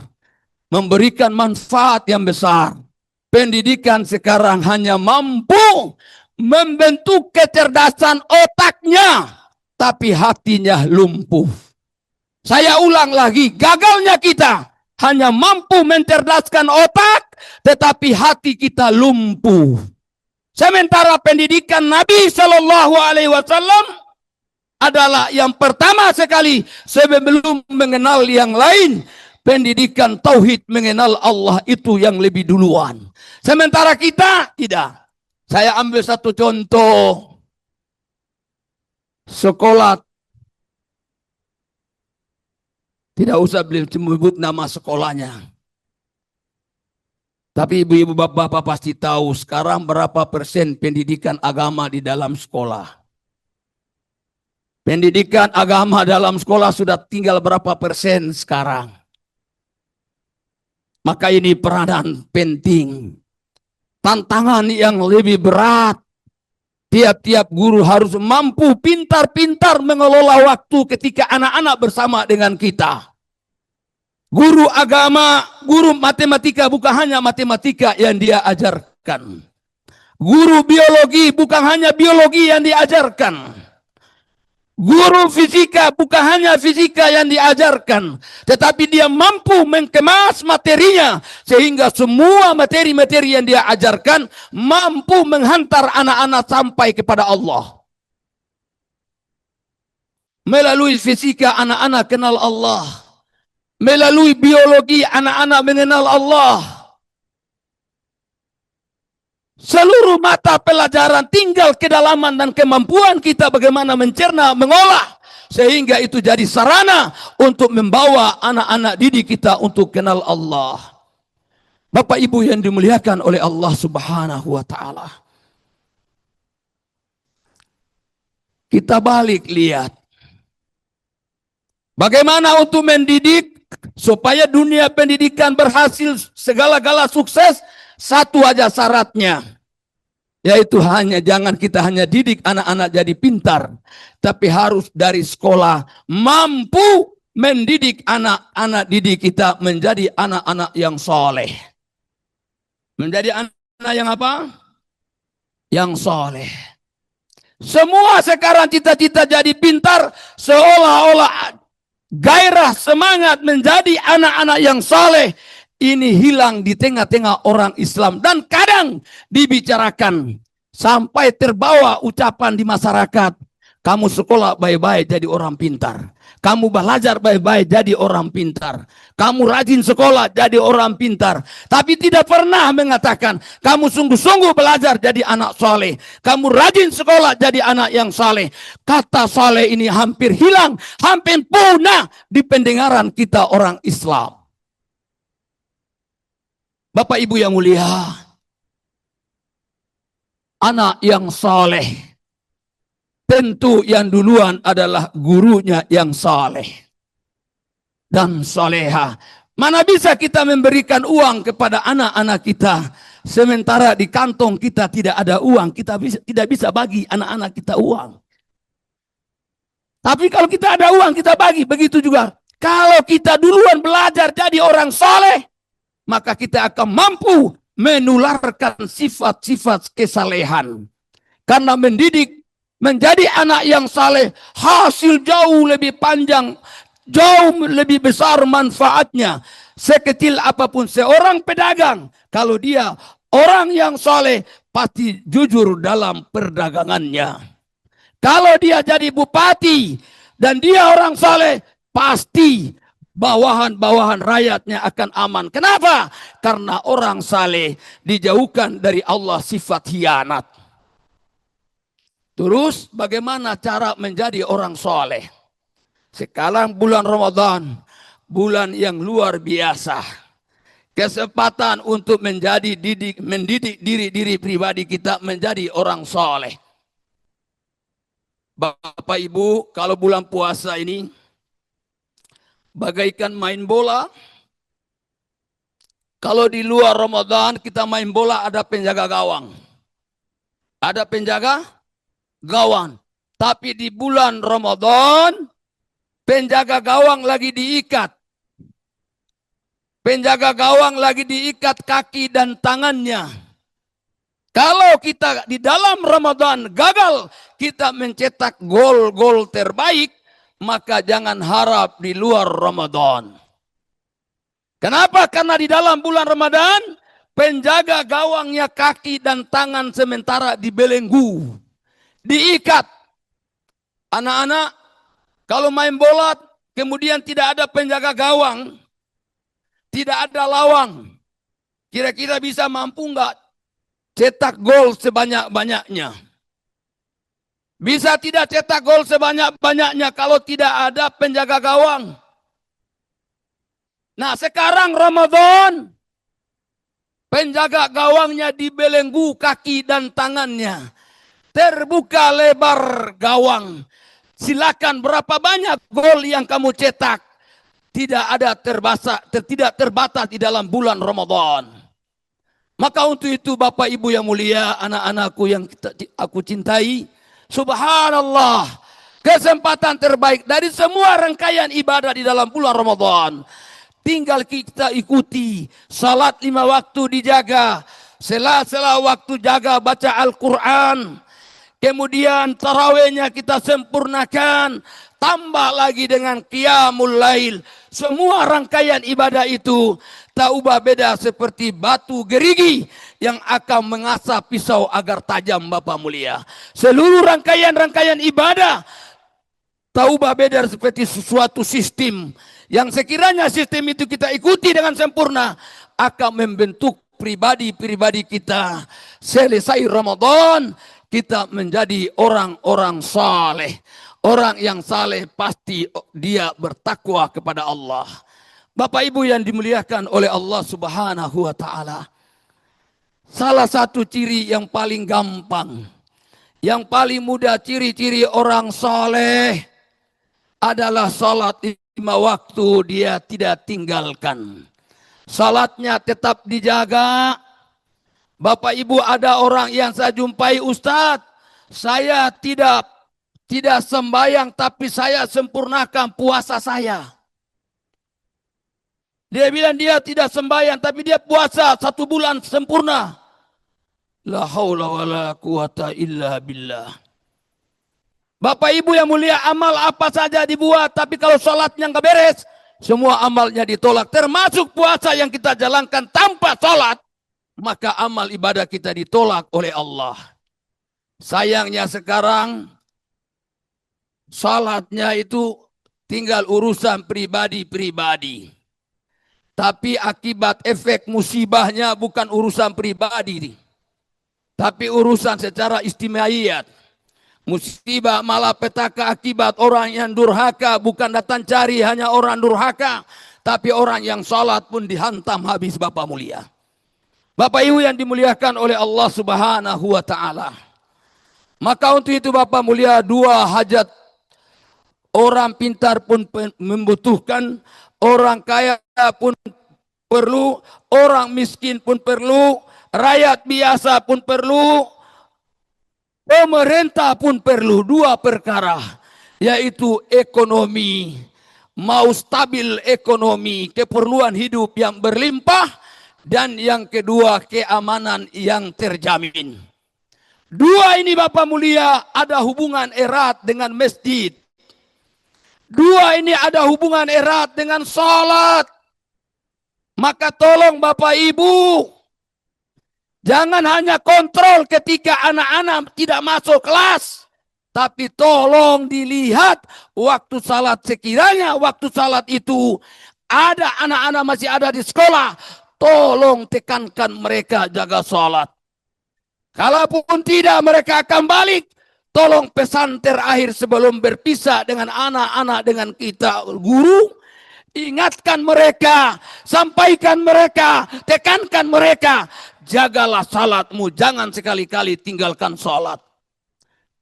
J: memberikan manfaat yang besar. Pendidikan sekarang hanya mampu membentuk kecerdasan otaknya, tapi hatinya lumpuh. Saya ulang lagi, gagalnya kita hanya mampu mencerdaskan otak, tetapi hati kita lumpuh. Sementara pendidikan Nabi Shallallahu Alaihi Wasallam adalah yang pertama sekali sebelum mengenal yang lain. Pendidikan tauhid, mengenal Allah, itu yang lebih duluan. Sementara kita tidak. Saya ambil satu contoh. Sekolah. Tidak usah menyebut nama sekolahnya. Tapi ibu-ibu bapak-bapak pasti tahu sekarang berapa persen pendidikan agama di dalam sekolah. Pendidikan agama dalam sekolah sudah tinggal berapa persen sekarang. Maka ini peranan penting. Tantangan yang lebih berat. Tiap-tiap guru harus mampu pintar-pintar mengelola waktu ketika anak-anak bersama dengan kita. Guru agama, guru matematika bukan hanya matematika yang dia ajarkan. Guru biologi bukan hanya biologi yang diajarkan. Guru fisika bukan hanya fisika yang diajarkan, tetapi dia mampu mengemas materinya sehingga semua materi-materi yang dia ajarkan mampu menghantar anak-anak sampai kepada Allah. Melalui fisika anak-anak kenal Allah. Melalui biologi anak-anak mengenal Allah. Seluruh mata pelajaran tinggal kedalaman dan kemampuan kita bagaimana mencerna, mengolah. Sehingga itu jadi sarana untuk membawa anak-anak didik kita untuk kenal Allah. Bapak Ibu yang dimuliakan oleh Allah Subhanahu wa ta'ala. Kita balik lihat. Bagaimana untuk mendidik supaya dunia pendidikan berhasil segala-gala sukses. Satu aja syaratnya, yaitu jangan kita hanya didik anak-anak jadi pintar, tapi harus dari sekolah mampu mendidik anak-anak didik kita menjadi anak-anak yang soleh. Menjadi anak yang apa? Yang soleh. Semua sekarang cita-cita jadi pintar seolah-olah gairah, semangat menjadi anak-anak yang saleh ini hilang di tengah-tengah orang Islam. Dan kadang dibicarakan sampai terbawa ucapan di masyarakat, kamu sekolah baik-baik jadi orang pintar, kamu belajar baik-baik jadi orang pintar, kamu rajin sekolah jadi orang pintar. Tapi tidak pernah mengatakan kamu sungguh-sungguh belajar jadi anak saleh, kamu rajin sekolah jadi anak yang saleh. Kata saleh ini hampir hilang, hampir punah di pendengaran kita orang Islam. Bapak Ibu yang mulia, anak yang saleh tentu yang duluan adalah gurunya yang saleh dan saleha. Mana bisa kita memberikan uang kepada anak-anak kita sementara di kantong kita tidak ada uang, kita tidak bisa bagi anak-anak kita uang. Tapi kalau kita ada uang kita bagi. Begitu juga kalau kita duluan belajar jadi orang saleh, maka kita akan mampu menularkan sifat-sifat kesalehan. Karena mendidik menjadi anak yang saleh hasil jauh lebih panjang, jauh lebih besar manfaatnya. Sekecil apapun seorang pedagang, kalau dia orang yang saleh pasti jujur dalam perdagangannya. Kalau dia jadi bupati dan dia orang saleh, pasti bawahan-bawahan rakyatnya akan aman. Kenapa? Karena orang saleh dijauhkan dari Allah sifat hianat. Terus bagaimana cara menjadi orang saleh? Sekarang bulan Ramadan, bulan yang luar biasa. Kesempatan untuk mendidik diri pribadi kita menjadi orang saleh. Bapak Ibu, kalau bulan puasa ini bagaikan main bola. Kalau di luar Ramadan kita main bola ada penjaga gawang. Ada penjaga gawang. Tapi di bulan Ramadan penjaga gawang lagi diikat. Penjaga gawang lagi diikat kaki dan tangannya. Kalau kita di dalam Ramadan gagal kita mencetak gol-gol terbaik, maka jangan harap di luar Ramadan. Kenapa? Karena di dalam bulan Ramadan penjaga gawangnya kaki dan tangan sementara dibelenggu, diikat. Anak-anak kalau main bola kemudian tidak ada penjaga gawang, tidak ada lawang, kira-kira bisa mampu enggak cetak gol sebanyak-banyaknya? Bisa tidak cetak gol sebanyak-banyaknya kalau tidak ada penjaga gawang. Nah sekarang Ramadan, penjaga gawangnya dibelenggu kaki dan tangannya. Terbuka lebar gawang. Silakan berapa banyak gol yang kamu cetak. Tidak terbatas di dalam bulan Ramadan. Maka untuk itu Bapak Ibu yang mulia, anak-anakku yang aku cintai, subhanallah, kesempatan terbaik dari semua rangkaian ibadah di dalam bulan Ramadan. Tinggal kita ikuti, salat 5 waktu dijaga, sela-sela waktu jaga baca Al-Quran. Kemudian tarawihnya kita sempurnakan, tambah lagi dengan qiyamul lail. Semua rangkaian ibadah itu tak ubah beda seperti batu gerigi yang akan mengasah pisau agar tajam Bapak mulia. Seluruh rangkaian-rangkaian ibadah tak ubah beda seperti suatu sistem yang sekiranya sistem itu kita ikuti dengan sempurna akan membentuk pribadi-pribadi kita. Selesai Ramadan kita menjadi orang-orang saleh. Orang yang saleh pasti dia bertakwa kepada Allah. Bapak Ibu yang dimuliakan oleh Allah Subhanahu wa taala. Salah satu ciri yang paling gampang, yang paling mudah ciri-ciri orang saleh adalah salat 5 waktu dia tidak tinggalkan. Salatnya tetap dijaga. Bapak Ibu, ada orang yang saya jumpai, Ustadz, saya tidak sembahyang tapi saya sempurnakan puasa saya. Dia bilang dia tidak sembahyang tapi dia puasa 1 bulan sempurna. La haula wala quwata illa billah. Bapak Ibu yang mulia, amal apa saja dibuat, tapi kalau sholatnya nggak beres, semua amalnya ditolak. Termasuk puasa yang kita jalankan tanpa sholat, maka amal ibadah kita ditolak oleh Allah. Sayangnya sekarang, sholatnya itu tinggal urusan pribadi-pribadi. Tapi akibat efek musibahnya bukan urusan pribadi, tapi urusan secara istimewaiyat. Musibah malapetaka akibat orang yang durhaka, bukan datang cari hanya orang durhaka, tapi orang yang salat pun dihantam habis Bapak mulia. Bapak Ibu yang dimuliakan oleh Allah Subhanahu wa taala. Maka untuk itu Bapak mulia, dua hajat orang pintar pun membutuhkan, orang kaya pun perlu, orang miskin pun perlu, rakyat biasa pun perlu, pemerintah pun perlu. Dua perkara, yaitu ekonomi, mau stabil ekonomi, keperluan hidup yang berlimpah, dan yang kedua keamanan yang terjamin. Dua ini Bapak mulia ada hubungan erat dengan masjid. Dua ini ada hubungan erat dengan salat. Maka tolong Bapak Ibu, jangan hanya kontrol ketika anak-anak tidak masuk kelas, tapi tolong dilihat waktu salat. Sekiranya waktu salat itu ada anak-anak masih ada di sekolah, tolong tekankan mereka jaga salat. Kalaupun tidak, mereka akan balik. Tolong pesan terakhir sebelum berpisah dengan anak-anak, dengan kita guru, ingatkan mereka, sampaikan mereka, tekankan mereka, jagalah salatmu, jangan sekali-kali tinggalkan salat.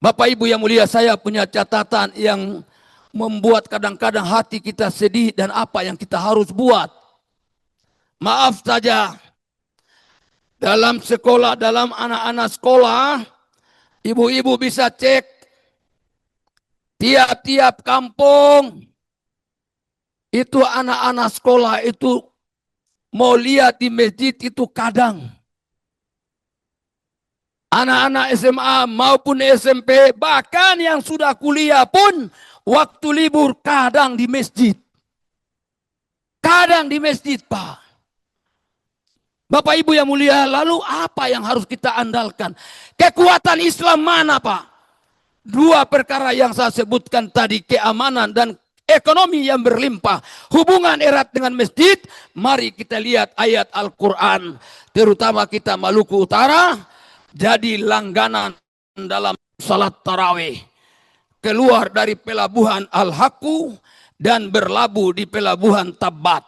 J: Bapak Ibu yang mulia, saya punya catatan yang membuat kadang-kadang hati kita sedih dan apa yang kita harus buat. Maaf saja, dalam sekolah, dalam anak-anak sekolah, ibu-ibu bisa cek tiap-tiap kampung itu anak-anak sekolah itu mau lihat di masjid itu kadang. Anak-anak SMA maupun SMP, bahkan yang sudah kuliah pun waktu libur kadang di masjid. Kadang di masjid, Pak. Bapak Ibu yang mulia, lalu apa yang harus kita andalkan? Kekuatan Islam mana, Pak? Dua perkara yang saya sebutkan tadi, keamanan dan ekonomi yang berlimpah. Hubungan erat dengan masjid. Mari kita lihat ayat Al-Quran. Terutama kita Maluku Utara, jadi langganan dalam salat tarawih. Keluar dari pelabuhan Al-Haqqu dan berlabuh di pelabuhan Tabat.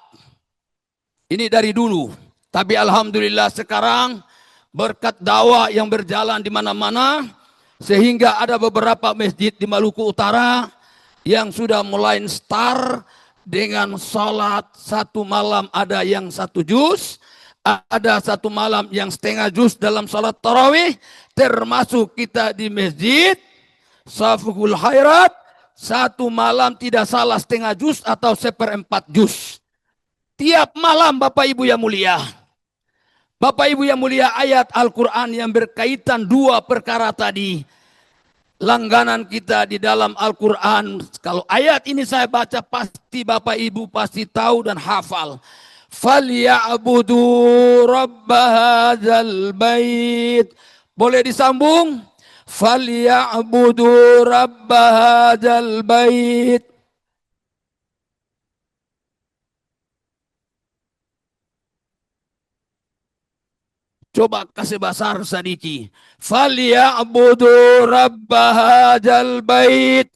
J: Ini dari dulu. Tapi alhamdulillah sekarang berkat dakwah yang berjalan di mana-mana, sehingga ada beberapa masjid di Maluku Utara yang sudah mulai start dengan salat satu malam, ada yang 1 juz, ada satu malam yang setengah juz dalam salat tarawih, termasuk kita di masjid Safukul Khairat, satu malam tidak salah setengah juz atau 1/4 juz. Tiap malam Bapak Ibu yang mulia. Bapak Ibu yang mulia, ayat Al-Quran yang berkaitan dua perkara tadi. Langganan kita di dalam Al-Quran. Kalau ayat ini saya baca pasti Bapak Ibu pasti tahu dan hafal. Falya'budu rabba hadzal bait. Boleh disambung? Falya'budu rabba hadzal bait. Coba kasih basar sadiki. Falya'budu rabba hadzal bait.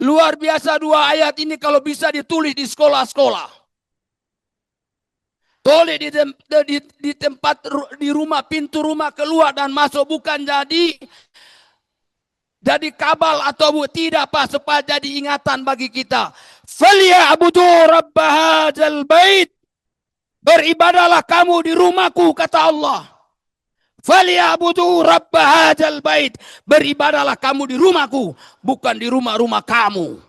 J: Luar biasa dua ayat ini kalau bisa ditulis di sekolah-sekolah. Tulis di tempat, di rumah, pintu rumah keluar dan masuk, bukan jadi kabal atau tidak, Pak, supaya jadi ingatan bagi kita. Falya'budu rabba hadzal bait. Beribadahlah kamu di rumahku, kata Allah. Falya'budu rabba hadzal bait. Beribadahlah kamu di rumahku, bukan di rumah-rumah kamu.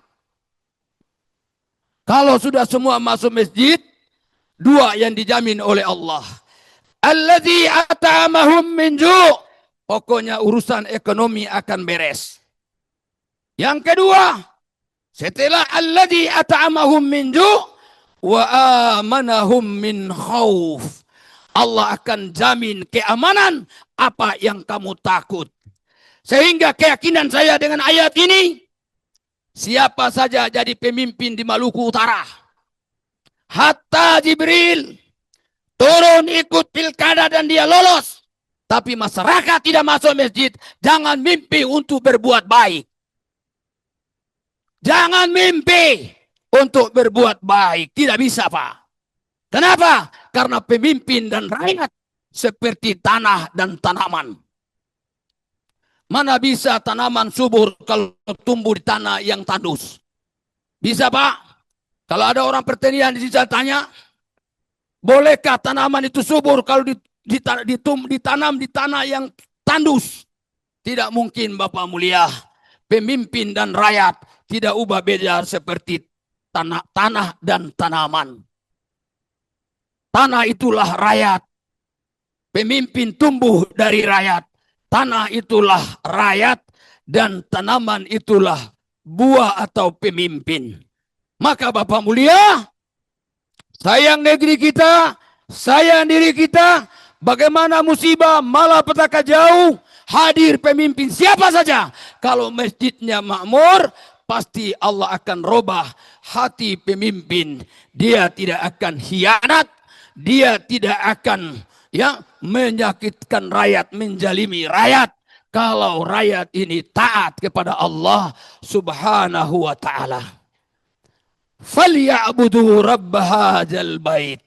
J: Kalau sudah semua masuk masjid, Dua yang dijamin oleh Allah. Alladzi at'amahum min ju'. Pokoknya urusan ekonomi akan beres. Yang kedua, setelah alladzi at'amahum min ju' wa amanahum min khauf. Allah akan jamin keamanan apa yang kamu takut. Sehingga keyakinan saya dengan ayat ini, siapa saja jadi pemimpin di Maluku Utara, hatta Jibril turun ikut pilkada dan dia lolos, tapi masyarakat tidak masuk masjid, jangan mimpi untuk berbuat baik. Jangan mimpi untuk berbuat baik. Tidak bisa, Pak. Kenapa? Karena pemimpin dan rakyat seperti tanah dan tanaman. Mana bisa tanaman subur kalau tumbuh di tanah yang tandus? Bisa, Pak? Kalau ada orang pertanian di sini saya tanya, bolehkah tanaman itu subur kalau ditanam di tanah yang tandus? Tidak mungkin, Bapak mulia. Pemimpin dan rakyat tidak ubah beda seperti tanah dan tanaman. Tanah itulah rakyat. Pemimpin tumbuh dari rakyat. Tanah itulah rakyat dan tanaman itulah buah atau pemimpin. Maka Bapak mulia, sayang negeri kita, sayang diri kita, bagaimana musibah malapetaka jauh, hadir pemimpin siapa saja. Kalau masjidnya makmur, pasti Allah akan robah hati pemimpin. Dia tidak akan hianat, dia tidak akan menyakitkan rakyat, menjalimi rakyat. Kalau rakyat ini taat kepada Allah Subhanahu wa ta'ala. Falyabudu rabb hadzal bait.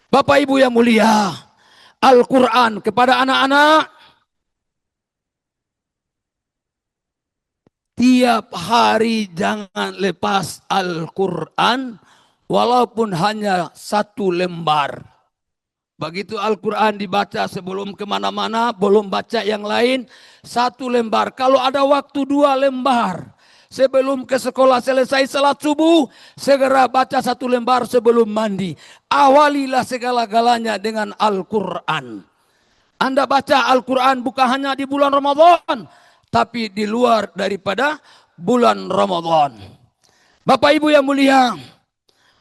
J: Bapak Ibu yang mulia, Al-Quran kepada anak-anak, tiap hari jangan lepas Al-Quran walaupun hanya 1 lembar. Begitu Al-Quran dibaca sebelum kemana-mana, belum baca yang lain, 1 lembar. Kalau ada waktu 2 lembar. Sebelum ke sekolah selesai salat subuh, segera baca 1 lembar sebelum mandi. Awalilah segala-galanya dengan Al-Quran. Anda baca Al-Quran bukan hanya di bulan Ramadan, tapi di luar daripada bulan Ramadan. Bapak Ibu yang mulia,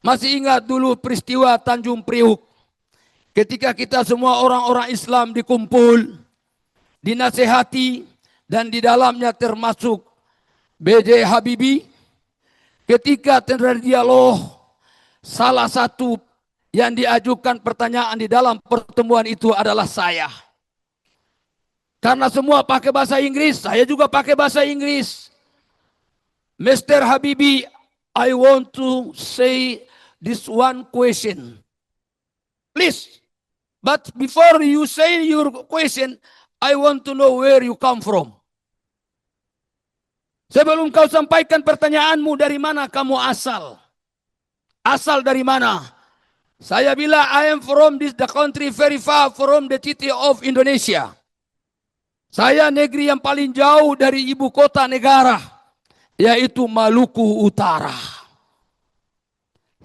J: masih ingat dulu peristiwa Tanjung Priuk. Ketika kita semua orang-orang Islam dikumpul, dinasehati, dan di dalamnya termasuk B.J. Habibie. Ketika terjadi dialog, salah satu yang diajukan pertanyaan di dalam pertemuan itu adalah saya. Karena semua pakai bahasa Inggris, saya juga pakai bahasa Inggris. Mr. Habibie, I want to say this one question. Please. But before you say your question, I want to know where you come from. Sebelum kau sampaikan pertanyaanmu, dari mana kamu asal? Asal dari mana? Saya bilang, I am from the country very far from the city of Indonesia. Saya negeri yang paling jauh dari ibu kota negara, yaitu Maluku Utara.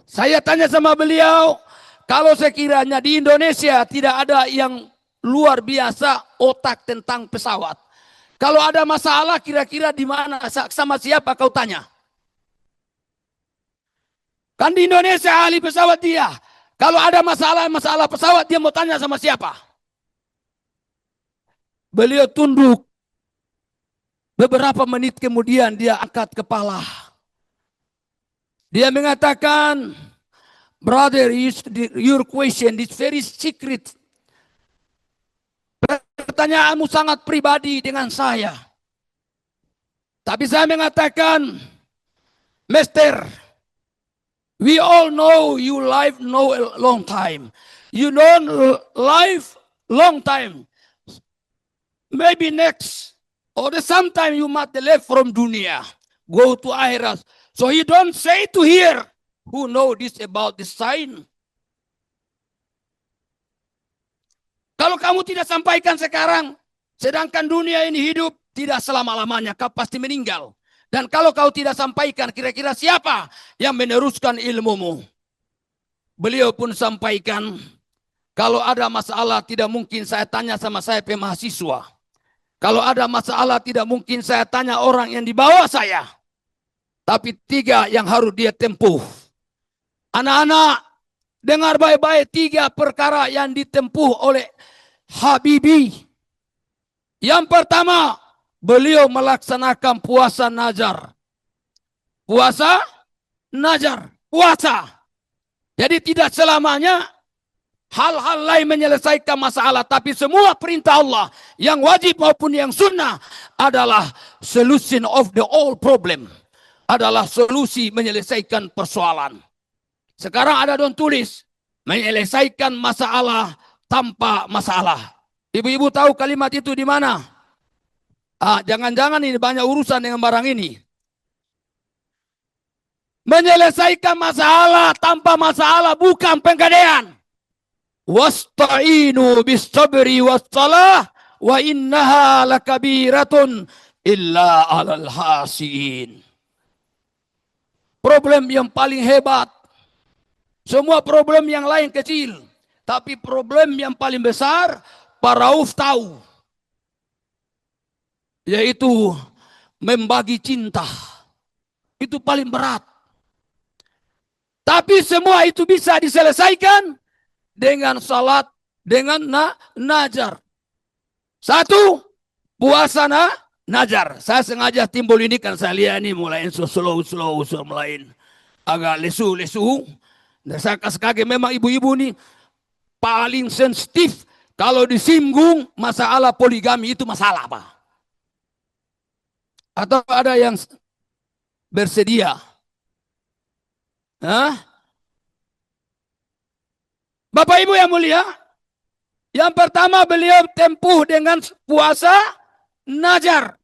J: Saya tanya sama beliau, kalau sekiranya di Indonesia tidak ada yang luar biasa otak tentang pesawat. Kalau ada masalah kira-kira di mana, sama siapa kau tanya? Kan di Indonesia ahli pesawat dia. Kalau ada masalah pesawat dia mau tanya sama siapa? Beliau tunduk. Beberapa menit kemudian dia angkat kepala. Dia mengatakan, brother, your question is very secret. Pertanyaanmu sangat pribadi dengan saya. Tapi saya mengatakan, Mister, we all know you live no long time. You don't live long time. Maybe next or sometime you must leave from dunia, go to akhirat. So you don't say to here, who know this about the sign? Kalau kamu tidak sampaikan sekarang, sedangkan dunia ini hidup tidak selama-lamanya, kau pasti meninggal. Dan kalau kau tidak sampaikan, kira-kira siapa yang meneruskan ilmumu? beliau pun sampaikan, kalau ada masalah tidak mungkin saya tanya sama saya mahasiswa. Kalau ada masalah tidak mungkin saya tanya orang yang di bawah saya. Tapi 3 yang harus dia tempuh. Anak-anak, dengar baik-baik 3 perkara yang ditempuh oleh Habibie. Yang pertama, beliau melaksanakan puasa nazar. Puasa nazar, puasa. Jadi tidak selamanya hal-hal lain menyelesaikan masalah, tapi semua perintah Allah yang wajib maupun yang sunnah adalah solution of the all problem. Adalah solusi menyelesaikan persoalan. Sekarang ada don tulis, menyelesaikan masalah tanpa masalah. Ibu-ibu tahu kalimat itu di mana? Jangan-jangan ini banyak urusan dengan barang ini. Menyelesaikan masalah tanpa masalah bukan penggadean. Wasta'inu bis sabri was salah wa innaha lakabiratun illa 'alal hasiin. Problem yang paling hebat. Semua problem yang lain kecil, tapi problem yang paling besar para Rauf tahu. Yaitu membagi cinta. Itu paling berat. Tapi semua itu bisa diselesaikan dengan salat, dengan nazar. 1, puasa nazar. Saya sengaja timbul ini kan saya lihat ini mulai slow mulai agak lesu. Dan saya kaget memang ibu-ibu ini paling sensitif kalau disinggung masalah poligami itu masalah apa? Atau ada yang bersedia? Bapak Ibu yang mulia, yang pertama beliau tempuh dengan puasa nazar.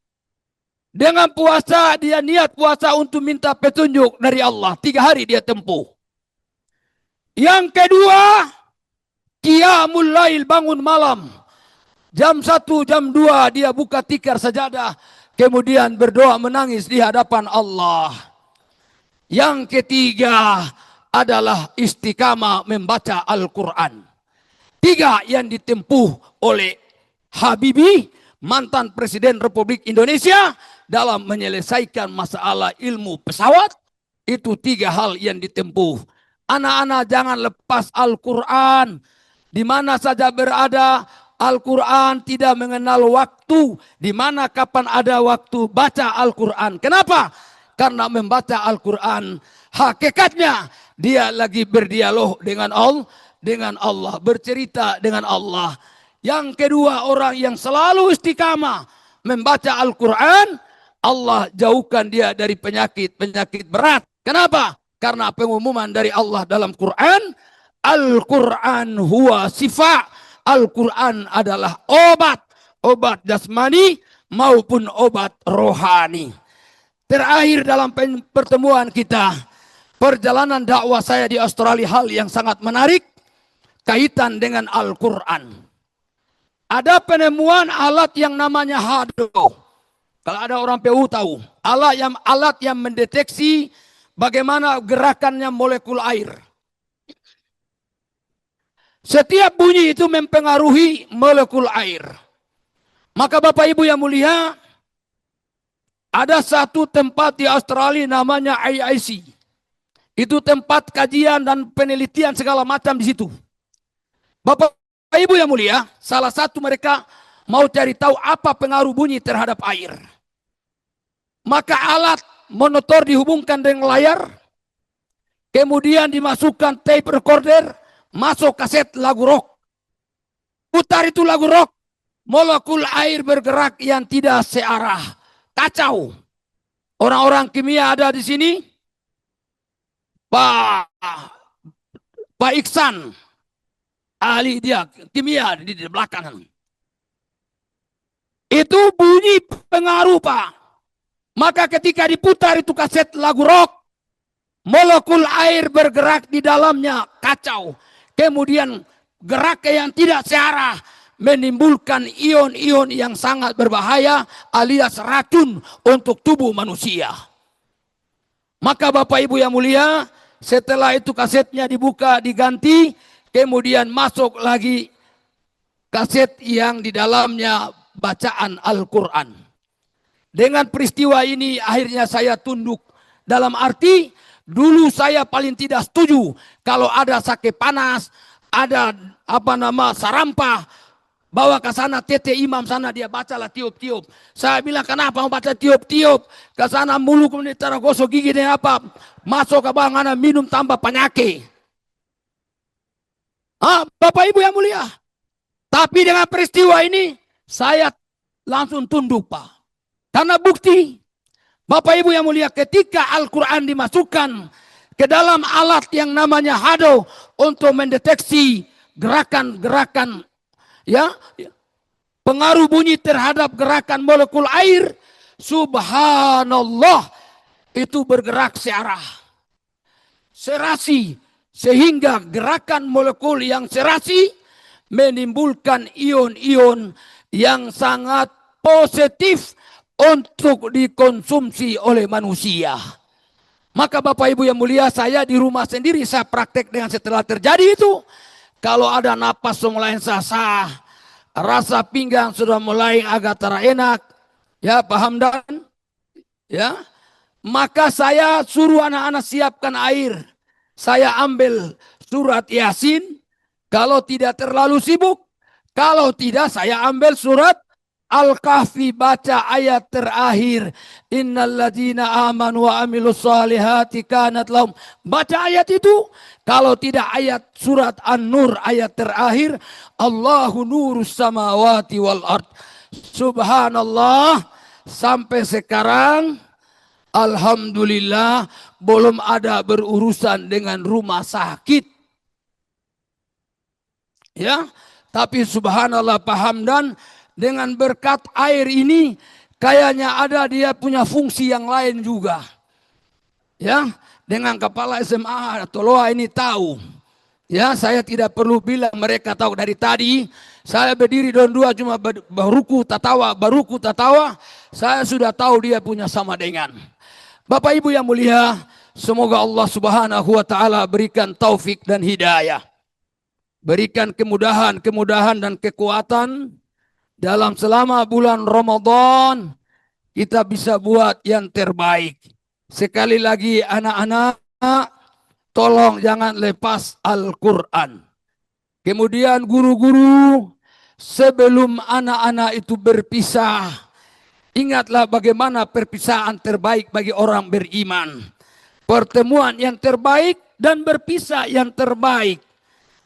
J: Dengan puasa dia niat puasa untuk minta petunjuk dari Allah. 3 hari dia tempuh. Yang kedua, qiyamul lail, bangun malam. Jam 1, jam 2 dia buka tikar sajadah. Kemudian berdoa menangis di hadapan Allah. Yang ketiga adalah istiqamah membaca Al-Quran. 3 yang ditempuh oleh Habibie, mantan Presiden Republik Indonesia, dalam menyelesaikan masalah ilmu pesawat. Itu 3 hal yang ditempuh. Anak-anak jangan lepas Al-Quran. Di mana saja berada, Al-Quran tidak mengenal waktu. Di mana kapan ada waktu, baca Al-Quran. Kenapa? Karena membaca Al-Quran, hakikatnya dia lagi berdialog dengan Allah, bercerita dengan Allah. Yang kedua, orang yang selalu istiqamah membaca Al-Quran, Allah jauhkan dia dari penyakit berat. Kenapa? Karena pengumuman dari Allah dalam Quran, Al-Quran huwa sifa. Al-Quran adalah obat jasmani maupun obat rohani. Terakhir dalam pertemuan kita, perjalanan dakwah saya di Australia, hal yang sangat menarik kaitan dengan Al-Quran. Ada penemuan alat yang namanya HADO. Kalau ada orang PU tahu, alat yang mendeteksi bagaimana gerakannya molekul air. Setiap bunyi itu mempengaruhi molekul air. Maka Bapak Ibu yang mulia, ada satu tempat di Australia namanya IIC. Itu tempat kajian dan penelitian segala macam di situ. Bapak Ibu yang mulia, salah satu mereka mau cari tahu apa pengaruh bunyi terhadap air. Maka alat monitor dihubungkan dengan layar, kemudian dimasukkan tape recorder, masuk kaset lagu rock. Putar itu lagu rock, molekul air bergerak yang tidak searah. Kacau. Orang-orang kimia ada di sini. Pak Iksan, ahli dia kimia di belakang. Itu bunyi pengaruh, Pak. Maka ketika diputar itu kaset lagu rock, molekul air bergerak di dalamnya, kacau. Kemudian gerak yang tidak searah menimbulkan ion-ion yang sangat berbahaya alias racun untuk tubuh manusia. Maka Bapak Ibu yang mulia, setelah itu kasetnya dibuka, diganti, kemudian masuk lagi kaset yang di dalamnya bacaan Al-Quran. Dengan peristiwa ini akhirnya saya tunduk. Dalam arti dulu saya paling tidak setuju kalau ada sake panas, ada sarampah, bawa ke sana tete imam sana dia bacalah tiup-tiup. Saya bilang kenapa mau baca tiup-tiup? Ke sana mulu kemudian cara gosok gigi dan apa? Masuk ke bangana minum tambah penyakit. Bapak Ibu yang mulia. Tapi dengan peristiwa ini saya langsung tunduk, Pak. Karena bukti, Bapak Ibu yang mulia, ketika Al-Quran dimasukkan ke dalam alat yang namanya hado untuk mendeteksi gerakan-gerakan, ya, pengaruh bunyi terhadap gerakan molekul air, subhanallah, itu bergerak searah, serasi, sehingga gerakan molekul yang serasi menimbulkan ion-ion yang sangat positif untuk dikonsumsi oleh manusia. Maka Bapak Ibu yang mulia, saya di rumah sendiri saya praktek dengan setelah terjadi itu. Kalau ada napas mulai sah-sah, rasa pinggang sudah mulai agak terenak, ya paham dan ya, maka saya suruh anak-anak siapkan air. Saya ambil surat Yasin, kalau tidak terlalu sibuk. Kalau tidak saya ambil surat Al-Kahfi, baca ayat terakhir. Innalladzina amanu wa amilus salihati kanat lahum. Baca ayat itu. Kalau tidak ayat surat An-Nur ayat terakhir. Allahu nurus samawati wal ard. Subhanallah. Sampai sekarang alhamdulillah belum ada berurusan dengan rumah sakit. Ya, tapi subhanallah Pak Hamdan, dengan berkat air ini kayaknya ada dia punya fungsi yang lain juga. Ya, dengan kepala SMA atau Loa ini tahu. Ya, saya tidak perlu bilang, mereka tahu dari tadi. Saya berdiri don dua cuma baruku tatawa, saya sudah tahu dia punya sama dengan. Bapak Ibu yang mulia, semoga Allah Subhanahu wa taala berikan taufik dan hidayah. Berikan kemudahan dan kekuatan dalam selama bulan Ramadan kita bisa buat yang terbaik. Sekali lagi anak-anak, tolong jangan lepas Al-Quran. Kemudian guru-guru, sebelum anak-anak itu berpisah, ingatlah bagaimana perpisahan terbaik bagi orang beriman. Pertemuan yang terbaik dan berpisah yang terbaik.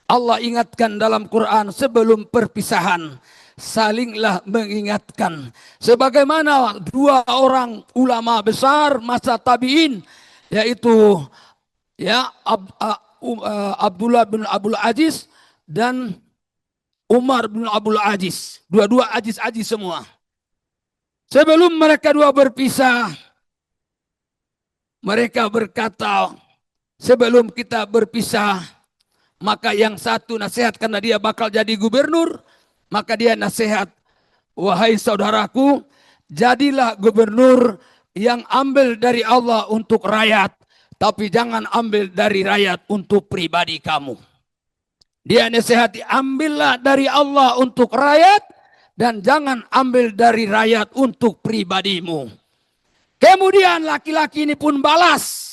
J: Allah ingatkan dalam Quran sebelum perpisahan, salinglah mengingatkan. Sebagaimana dua orang ulama besar masa tabi'in, yaitu ya Abdullah bin Abdul Aziz dan Umar bin Abdul Aziz. Dua-dua aziz-aziz semua. Sebelum mereka dua berpisah, mereka berkata, sebelum kita berpisah, maka yang satu nasihat karena dia bakal jadi gubernur, maka dia nasihat, wahai saudaraku, jadilah gubernur yang ambil dari Allah untuk rakyat, tapi jangan ambil dari rakyat untuk pribadi kamu. Dia nasihati, ambillah dari Allah untuk rakyat, dan jangan ambil dari rakyat untuk pribadimu. Kemudian laki-laki ini pun balas.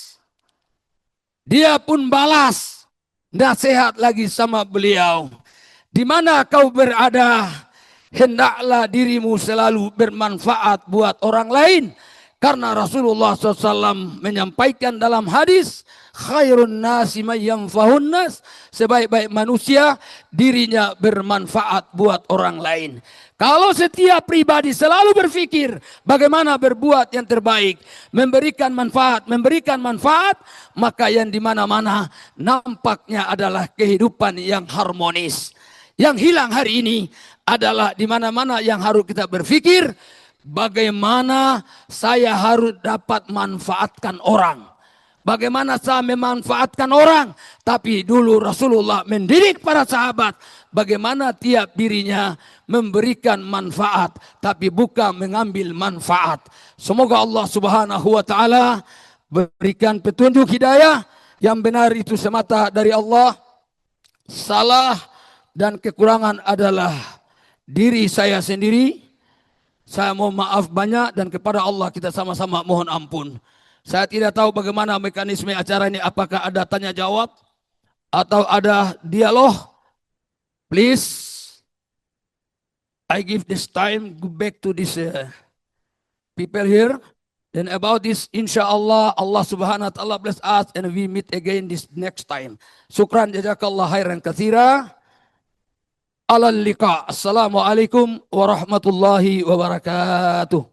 J: Dia pun balas. Nasihat lagi sama beliau. Di mana kau berada, hendaklah dirimu selalu bermanfaat buat orang lain. Karena Rasulullah SAW menyampaikan dalam hadis, khairun nasi man yanfa'un nas, sebaik-baik manusia dirinya bermanfaat buat orang lain. Kalau setiap pribadi selalu berpikir bagaimana berbuat yang terbaik, memberikan manfaat, maka yang di mana-mana nampaknya adalah kehidupan yang harmonis. Yang hilang hari ini adalah di mana-mana yang harus kita berpikir bagaimana saya harus dapat manfaatkan orang. Bagaimana saya memanfaatkan orang. Tapi dulu Rasulullah mendidik para sahabat bagaimana tiap dirinya memberikan manfaat, tapi bukan mengambil manfaat. Semoga Allah Subhanahu wa taala berikan petunjuk hidayah Yang benar itu semata dari Allah. Salah dan kekurangan adalah diri saya sendiri. Saya mohon maaf banyak dan kepada Allah kita sama-sama mohon ampun. Saya tidak tahu bagaimana mekanisme acara ini, apakah ada tanya jawab atau ada dialog. Please, I give this time go back to this people here. And about this, insyaAllah, Allah subhanahu wa ta'ala bless us and we meet again this next time. Syukran jazakallah khairan katsira. Alal liqa. Assalamualaikum warahmatullahi wabarakatuh.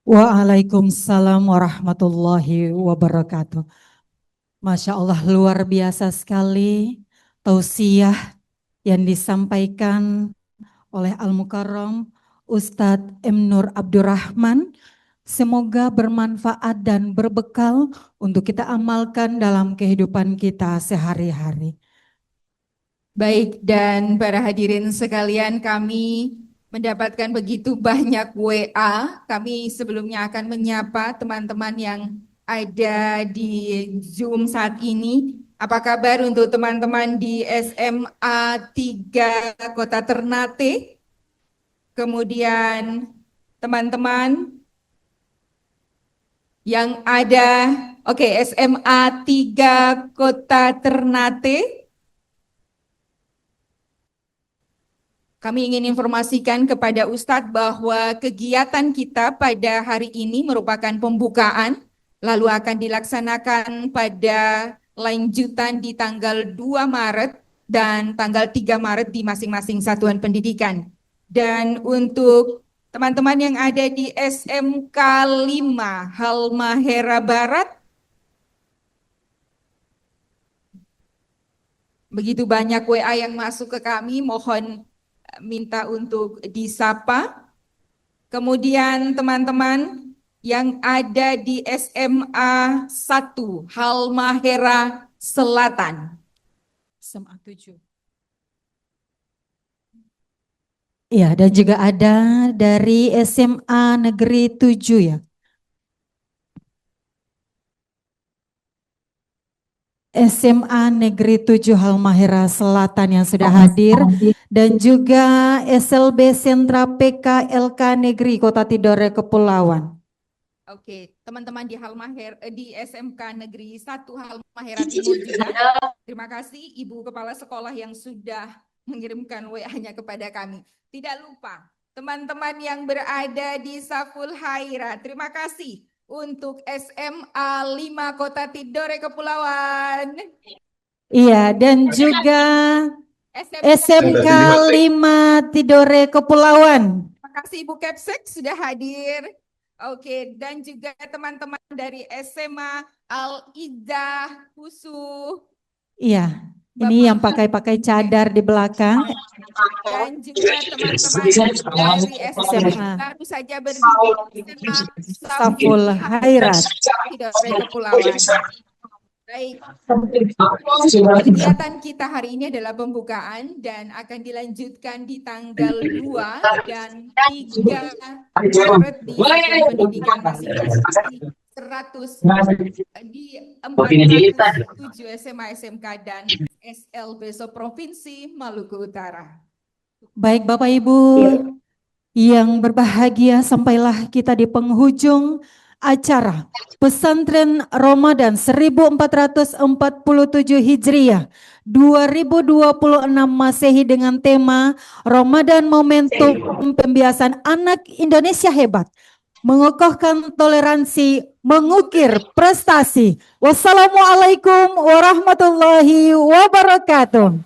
A: Waalaikumsalam warahmatullahi wabarakatuh. Masya Allah, luar biasa sekali tausiah yang disampaikan oleh Al-Mukarram Ustadz M. Nur Abdurrahman. Semoga bermanfaat dan berbekal untuk kita amalkan dalam kehidupan kita sehari-hari.
B: Baik, dan para hadirin sekalian, kami mendapatkan begitu banyak WA. Kami sebelumnya akan menyapa teman-teman yang ada di Zoom saat ini. Apa kabar untuk teman-teman di SMA 3 Kota Ternate? Kemudian teman-teman yang ada, SMA 3 Kota Ternate. Kami ingin informasikan kepada Ustadz bahwa kegiatan kita pada hari ini merupakan pembukaan, lalu akan dilaksanakan pada lanjutan di tanggal 2 Maret dan tanggal 3 Maret di masing-masing satuan pendidikan. Dan untuk teman-teman yang ada di SMK 5 Halmahera Barat, begitu banyak WA yang masuk ke kami, mohon minta untuk disapa. Kemudian teman-teman yang ada di SMA 1 Halmahera Selatan.
A: SMA 7. Ya, dan juga ada dari SMA Negeri 7 ya. SMA Negeri 7 Halmahera Selatan yang sudah hadir, dan juga SLB Sentra PK LK Negeri Kota Tidore Kepulauan.
B: Oke, teman-teman di di SMK Negeri 1 Halmahera Timur juga. Terima kasih Ibu Kepala Sekolah yang sudah mengirimkan WA-nya kepada kami. Tidak lupa teman-teman yang berada di Saful Haira, terima kasih untuk SMA 5 Kota Tidore Kepulauan.
A: Iya, dan juga SMK 5 Tidore Kepulauan.
B: Terima kasih Ibu Kepsek sudah hadir. Oke, dan juga teman-teman dari SMA Al-Idah Husu.
A: Iya, ini yang pakai cadar di belakang.
B: Dan juga teman-teman dari SMA baru saja berdiri
A: Saful Hairat
B: Tidore Kepulauan. Baik, kegiatan kita hari ini adalah pembukaan dan akan dilanjutkan di tanggal 2 dan 3 Maret di pendidikan masing-masing 100 di 407 SMA SMK dan SLB Provinsi Maluku Utara.
A: Baik Bapak Ibu yang berbahagia, sampailah kita di penghujung acara Pesantren Ramadan 1447 Hijriah 2026 Masehi dengan tema Ramadan Momentum Pembiasan Anak Indonesia Hebat, mengokohkan toleransi, mengukir prestasi. Wassalamualaikum warahmatullahi wabarakatuh.